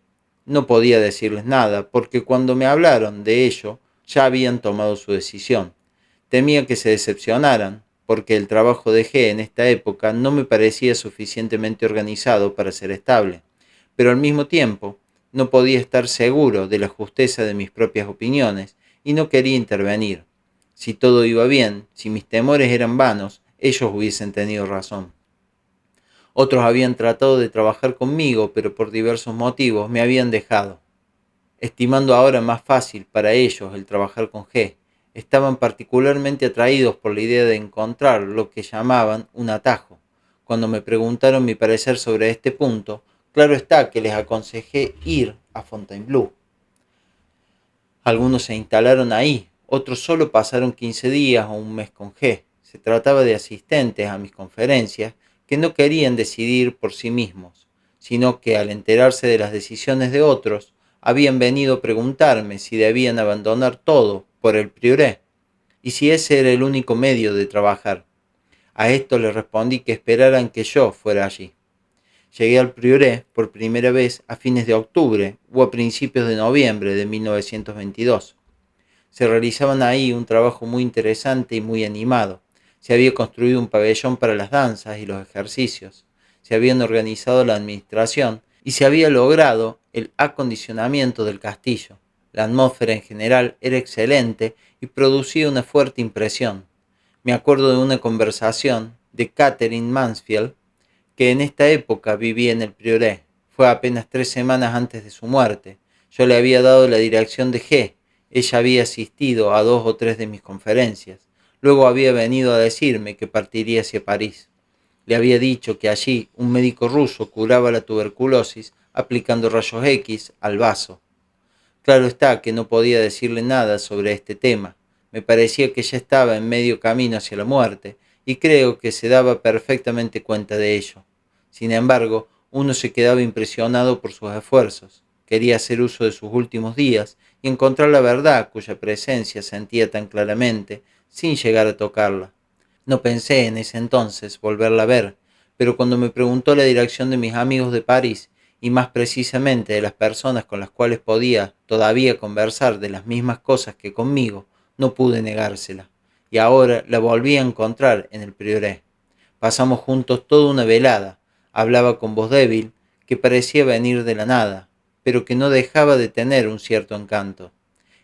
No podía decirles nada, porque cuando me hablaron de ello, ya habían tomado su decisión. Temía que se decepcionaran, porque el trabajo de G en esta época no me parecía suficientemente organizado para ser estable, pero al mismo tiempo no podía estar seguro de la justeza de mis propias opiniones y no quería intervenir. Si todo iba bien, si mis temores eran vanos, ellos hubiesen tenido razón. Otros habían tratado de trabajar conmigo, pero por diversos motivos me habían dejado. Estimando ahora más fácil para ellos el trabajar con G, estaban particularmente atraídos por la idea de encontrar lo que llamaban un atajo. Cuando me preguntaron mi parecer sobre este punto, claro está que les aconsejé ir a Fontainebleau. Algunos se instalaron ahí, otros solo pasaron 15 días o un mes con G. Se trataba de asistentes a mis conferencias que no querían decidir por sí mismos, sino que al enterarse de las decisiones de otros, habían venido a preguntarme si debían abandonar todo por el Prieuré y si ese era el único medio de trabajar. A esto les respondí que esperaran que yo fuera allí. Llegué al Prieuré por primera vez a fines de octubre o a principios de noviembre de 1922. Se realizaban ahí un trabajo muy interesante y muy animado. Se había construido un pabellón para las danzas y los ejercicios. Se habían organizado la administración y se había logrado el acondicionamiento del castillo. La atmósfera en general era excelente y producía una fuerte impresión. Me acuerdo de una conversación de Catherine Mansfield, que en esta época vivía en el Prieuré. Fue apenas 3 semanas antes de su muerte. Yo le había dado la dirección de G. Ella había asistido a 2 o 3 de mis conferencias. Luego había venido a decirme que partiría hacia París. Le había dicho que allí un médico ruso curaba la tuberculosis aplicando rayos X al vaso. Claro está que no podía decirle nada sobre este tema. Me parecía que ya estaba en medio camino hacia la muerte, y creo que se daba perfectamente cuenta de ello. Sin embargo, uno se quedaba impresionado por sus esfuerzos. Quería hacer uso de sus últimos días y encontrar la verdad cuya presencia sentía tan claramente, sin llegar a tocarla. No pensé en ese entonces volverla a ver, pero cuando me preguntó la dirección de mis amigos de París, y más precisamente de las personas con las cuales podía todavía conversar de las mismas cosas que conmigo, no pude negársela, y ahora la volví a encontrar en el Prieuré. Pasamos juntos toda una velada. Hablaba con voz débil, que parecía venir de la nada, pero que no dejaba de tener un cierto encanto.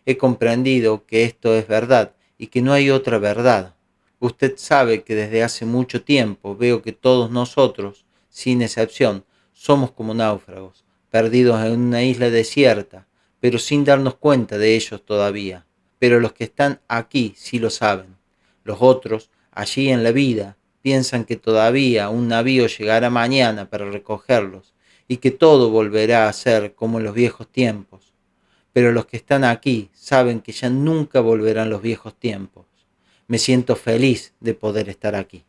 He comprendido que esto es verdad y que no hay otra verdad. Usted sabe que desde hace mucho tiempo veo que todos nosotros, sin excepción, somos como náufragos, perdidos en una isla desierta, pero sin darnos cuenta de ellos todavía. Pero los que están aquí sí lo saben. Los otros, allí en la vida, piensan que todavía un navío llegará mañana para recogerlos y que todo volverá a ser como en los viejos tiempos. Pero los que están aquí saben que ya nunca volverán los viejos tiempos. Me siento feliz de poder estar aquí.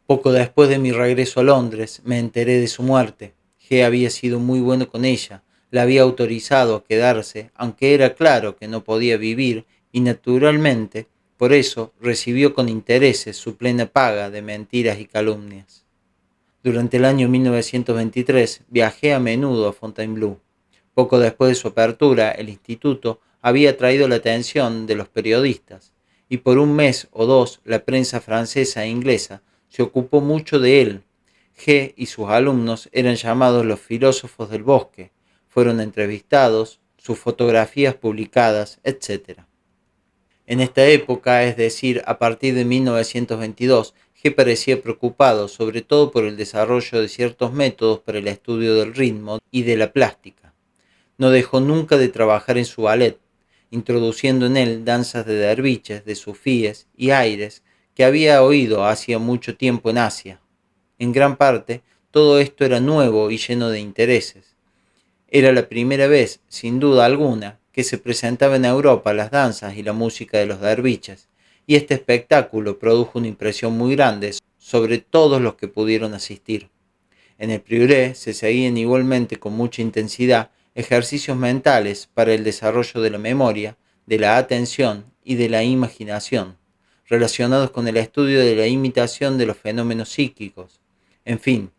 Poco después de mi regreso a Londres, me enteré de su muerte. G había sido muy bueno con ella, la había autorizado a quedarse, aunque era claro que no podía vivir, y naturalmente, por eso, recibió con intereses su plena paga de mentiras y calumnias. Durante el año 1923 viajé a menudo a Fontainebleau. Poco después de su apertura, el instituto había atraído la atención de los periodistas, y por un mes o dos la prensa francesa e inglesa se ocupó mucho de él. G y sus alumnos eran llamados los filósofos del bosque, fueron entrevistados, sus fotografías publicadas, etc. En esta época, es decir, a partir de 1922, G parecía preocupado sobre todo por el desarrollo de ciertos métodos para el estudio del ritmo y de la plástica. No dejó nunca de trabajar en su ballet, introduciendo en él danzas de derviches, de sufíes y aires que había oído hacía mucho tiempo en Asia. En gran parte, todo esto era nuevo y lleno de intereses. Era la primera vez, sin duda alguna, que se presentaba en Europa las danzas y la música de los derviches, y este espectáculo produjo una impresión muy grande sobre todos los que pudieron asistir. En el Prieuré se seguían igualmente con mucha intensidad ejercicios mentales para el desarrollo de la memoria, de la atención y de la imaginación, relacionados con el estudio de la imitación de los fenómenos psíquicos. En fin,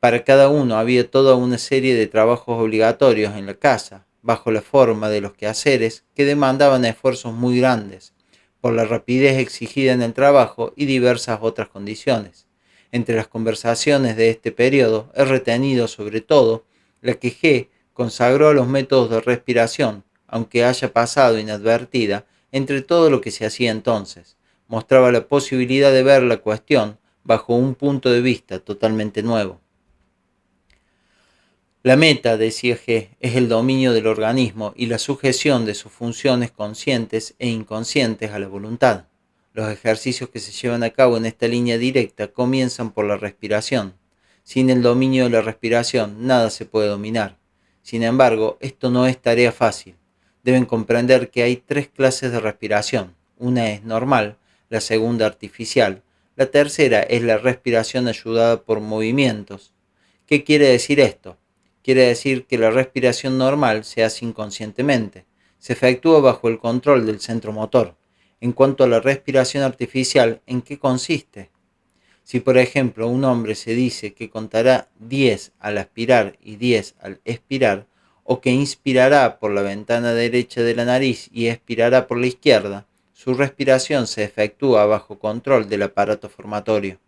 para cada uno había toda una serie de trabajos obligatorios en la casa, bajo la forma de los quehaceres que demandaban esfuerzos muy grandes, por la rapidez exigida en el trabajo y diversas otras condiciones. Entre las conversaciones de este periodo he retenido sobre todo la que G consagró a los métodos de respiración, aunque haya pasado inadvertida entre todo lo que se hacía entonces. Mostraba la posibilidad de ver la cuestión bajo un punto de vista totalmente nuevo. La meta, decía G, es el dominio del organismo y la sujeción de sus funciones conscientes e inconscientes a la voluntad. Los ejercicios que se llevan a cabo en esta línea directa comienzan por la respiración. Sin el dominio de la respiración, nada se puede dominar. Sin embargo, esto no es tarea fácil. Deben comprender que hay tres clases de respiración. Una es normal, la segunda artificial, la tercera es la respiración ayudada por movimientos. ¿Qué quiere decir esto? Quiere decir que la respiración normal se hace inconscientemente, se efectúa bajo el control del centro motor. En cuanto a la respiración artificial, ¿en qué consiste? Si por ejemplo un hombre se dice que contará 10 al aspirar y 10 al expirar, o que inspirará por la ventana derecha de la nariz y expirará por la izquierda, su respiración se efectúa bajo control del aparato formatorio.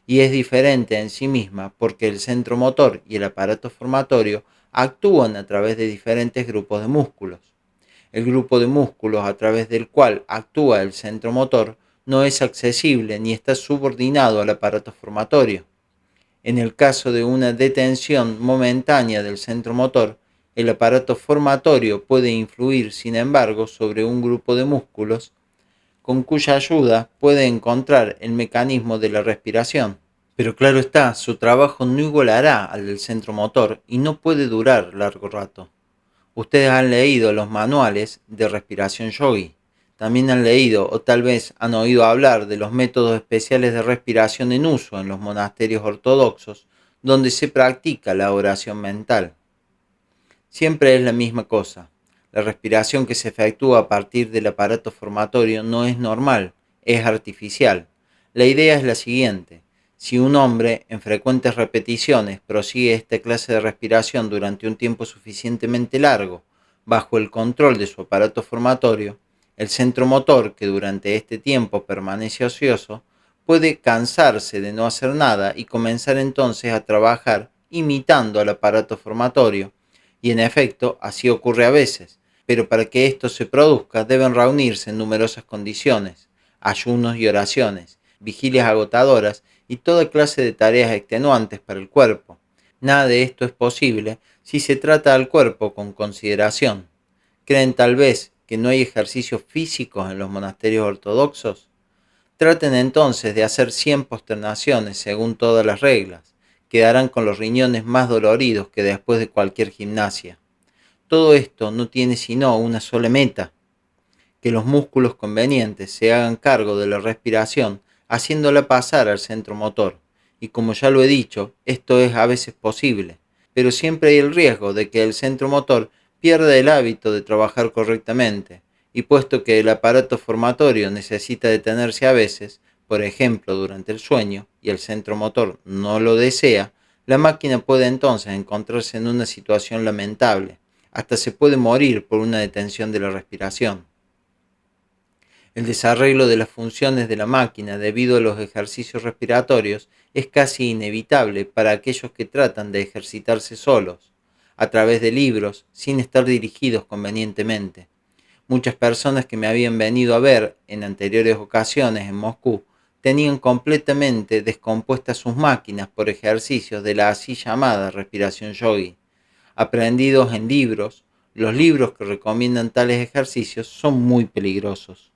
Y es diferente en sí misma porque el centro motor y el aparato formatorio actúan a través de diferentes grupos de músculos. El grupo de músculos a través del cual actúa el centro motor no es accesible ni está subordinado al aparato formatorio. En el caso de una detención momentánea del centro motor, el aparato formatorio puede influir, sin embargo, sobre un grupo de músculos con cuya ayuda puede encontrar el mecanismo de la respiración. Pero claro está, su trabajo no igualará al del centro motor y no puede durar largo rato. Ustedes han leído los manuales de respiración yogi. También han leído o tal vez han oído hablar de los métodos especiales de respiración en uso en los monasterios ortodoxos, donde se practica la oración mental. Siempre es la misma cosa. La respiración que se efectúa a partir del aparato formatorio no es normal, es artificial. La idea es la siguiente. Si un hombre en frecuentes repeticiones prosigue esta clase de respiración durante un tiempo suficientemente largo, bajo el control de su aparato formatorio, el centro motor, que durante este tiempo permanece ocioso, puede cansarse de no hacer nada y comenzar entonces a trabajar imitando al aparato formatorio. Y en efecto, así ocurre a veces, pero para que esto se produzca deben reunirse en numerosas condiciones, ayunos y oraciones, vigilias agotadoras y toda clase de tareas extenuantes para el cuerpo. Nada de esto es posible si se trata al cuerpo con consideración. ¿Creen tal vez que no hay ejercicios físicos en los monasterios ortodoxos? Traten entonces de hacer 100 posternaciones según todas las reglas. quedarán con los riñones más doloridos que después de cualquier gimnasia. Todo esto no tiene sino una sola meta: que los músculos convenientes se hagan cargo de la respiración, haciéndola pasar al centro motor. Y como ya lo he dicho, esto es a veces posible, pero siempre hay el riesgo de que el centro motor pierda el hábito de trabajar correctamente, y puesto que el aparato formatorio necesita detenerse a veces, por ejemplo durante el sueño, y el centro motor no lo desea, la máquina puede entonces encontrarse en una situación lamentable, hasta se puede morir por una detención de la respiración. El desarreglo de las funciones de la máquina debido a los ejercicios respiratorios es casi inevitable para aquellos que tratan de ejercitarse solos, a través de libros, sin estar dirigidos convenientemente. Muchas personas que me habían venido a ver en anteriores ocasiones en Moscú tenían completamente descompuestas sus máquinas por ejercicios de la así llamada respiración yogi, aprendidos en libros. Los libros que recomiendan tales ejercicios son muy peligrosos.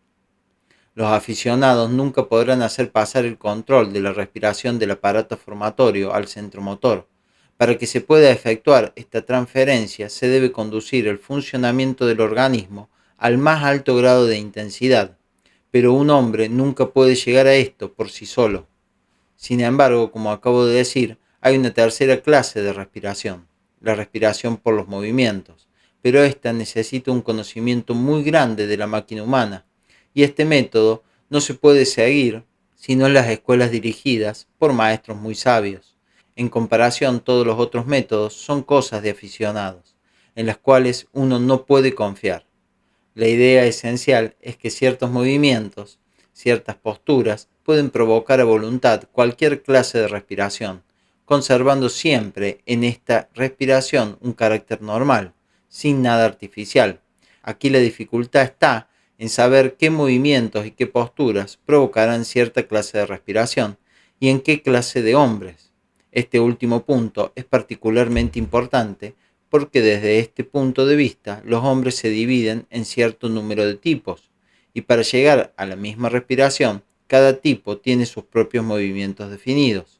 Los aficionados nunca podrán hacer pasar el control de la respiración del aparato formatorio al centro motor. Para que se pueda efectuar esta transferencia, se debe conducir el funcionamiento del organismo al más alto grado de intensidad, pero un hombre nunca puede llegar a esto por sí solo. Sin embargo, como acabo de decir, hay una tercera clase de respiración, la respiración por los movimientos, pero esta necesita un conocimiento muy grande de la máquina humana, y este método no se puede seguir sino en las escuelas dirigidas por maestros muy sabios. En comparación, todos los otros métodos son cosas de aficionados, en las cuales uno no puede confiar. La idea esencial es que ciertos movimientos, ciertas posturas, pueden provocar a voluntad cualquier clase de respiración, conservando siempre en esta respiración un carácter normal, sin nada artificial. Aquí la dificultad está en saber qué movimientos y qué posturas provocarán cierta clase de respiración y en qué clase de hombres. Este último punto es particularmente importante porque desde este punto de vista los hombres se dividen en cierto número de tipos, y para llegar a la misma respiración, cada tipo tiene sus propios movimientos definidos.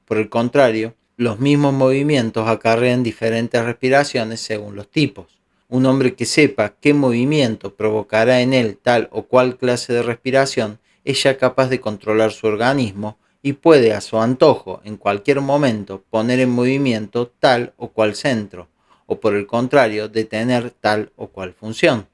Por el contrario, los mismos movimientos acarrean diferentes respiraciones según los tipos. Un hombre que sepa qué movimiento provocará en él tal o cual clase de respiración es ya capaz de controlar su organismo y puede a su antojo en cualquier momento poner en movimiento tal o cual centro, o por el contrario, detener tal o cual función.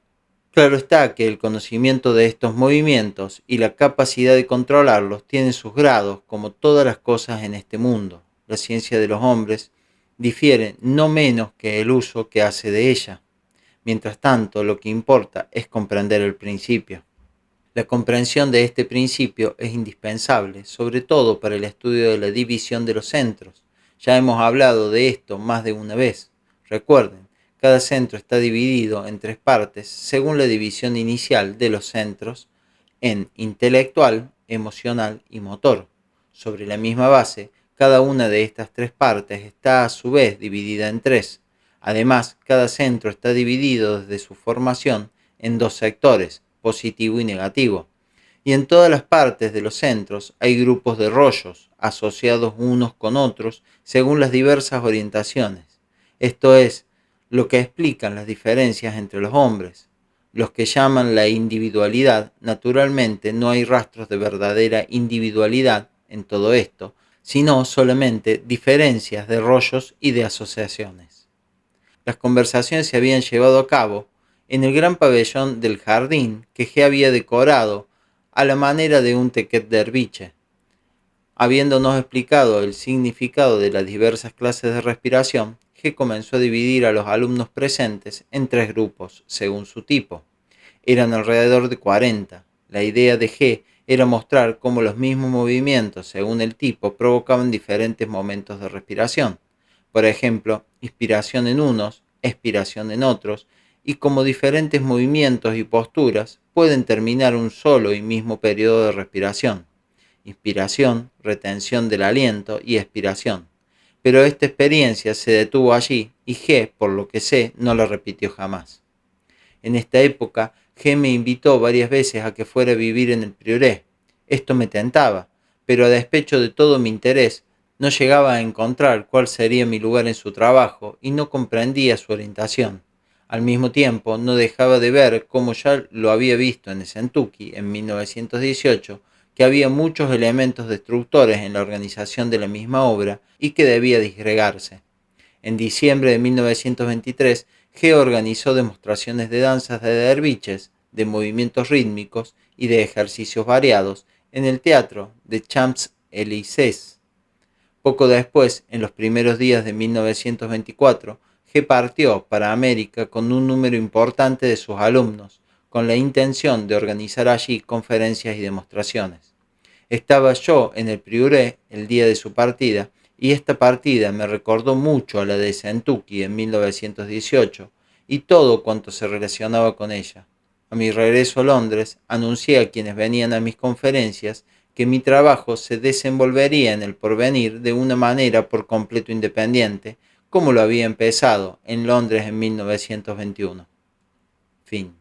Claro está que el conocimiento de estos movimientos y la capacidad de controlarlos tienen sus grados, como todas las cosas en este mundo. La ciencia de los hombres difiere no menos que el uso que hace de ella. Mientras tanto, lo que importa es comprender el principio. La comprensión de este principio es indispensable, sobre todo para el estudio de la división de los centros. Ya hemos hablado de esto más de una vez. Recuerden, cada centro está dividido en tres partes según la división inicial de los centros en intelectual, emocional y motor. Sobre la misma base, cada una de estas tres partes está a su vez dividida en tres. Además, cada centro está dividido desde su formación en dos sectores, positivo y negativo. Y en todas las partes de los centros hay grupos de rollos, asociados unos con otros según las diversas orientaciones. Esto es lo que explican las diferencias entre los hombres. Los que llaman la individualidad, naturalmente no hay rastros de verdadera individualidad en todo esto, sino solamente diferencias de rollos y de asociaciones. Las conversaciones se habían llevado a cabo en el gran pabellón del jardín que G había decorado a la manera de un tequet derviche. Habiéndonos explicado el significado de las diversas clases de respiración, G comenzó a dividir a los alumnos presentes en tres grupos, según su tipo. Eran alrededor de 40. La idea de G era mostrar cómo los mismos movimientos, según el tipo, provocaban diferentes momentos de respiración. Por ejemplo, inspiración en unos, expiración en otros, y cómo diferentes movimientos y posturas pueden terminar un solo y mismo periodo de respiración. Inspiración, retención del aliento y expiración. Pero esta experiencia se detuvo allí y G, por lo que sé, no la repitió jamás. En esta época, G me invitó varias veces a que fuera a vivir en el Priorat. Esto me tentaba, pero a despecho de todo mi interés, No llegaba a encontrar cuál sería mi lugar en su trabajo y no comprendía su orientación. Al mismo tiempo, no dejaba de ver, como ya lo había visto en Kentucky en 1918, que había muchos elementos destructores en la organización de la misma obra y que debía disgregarse. En diciembre de 1923, G organizó demostraciones de danzas de derviches, de movimientos rítmicos y de ejercicios variados en el teatro de Champs-Élysées. Poco después, en los primeros días de 1924, G partió para América con un número importante de sus alumnos, con la intención de organizar allí conferencias y demostraciones. Estaba yo en el Prieuré el día de su partida, y esta partida me recordó mucho a la de Kentucky en 1918 y todo cuanto se relacionaba con ella. A mi regreso a Londres, anuncié a quienes venían a mis conferencias que mi trabajo se desenvolvería en el porvenir de una manera por completo independiente, como lo había empezado en Londres en 1921. Fin.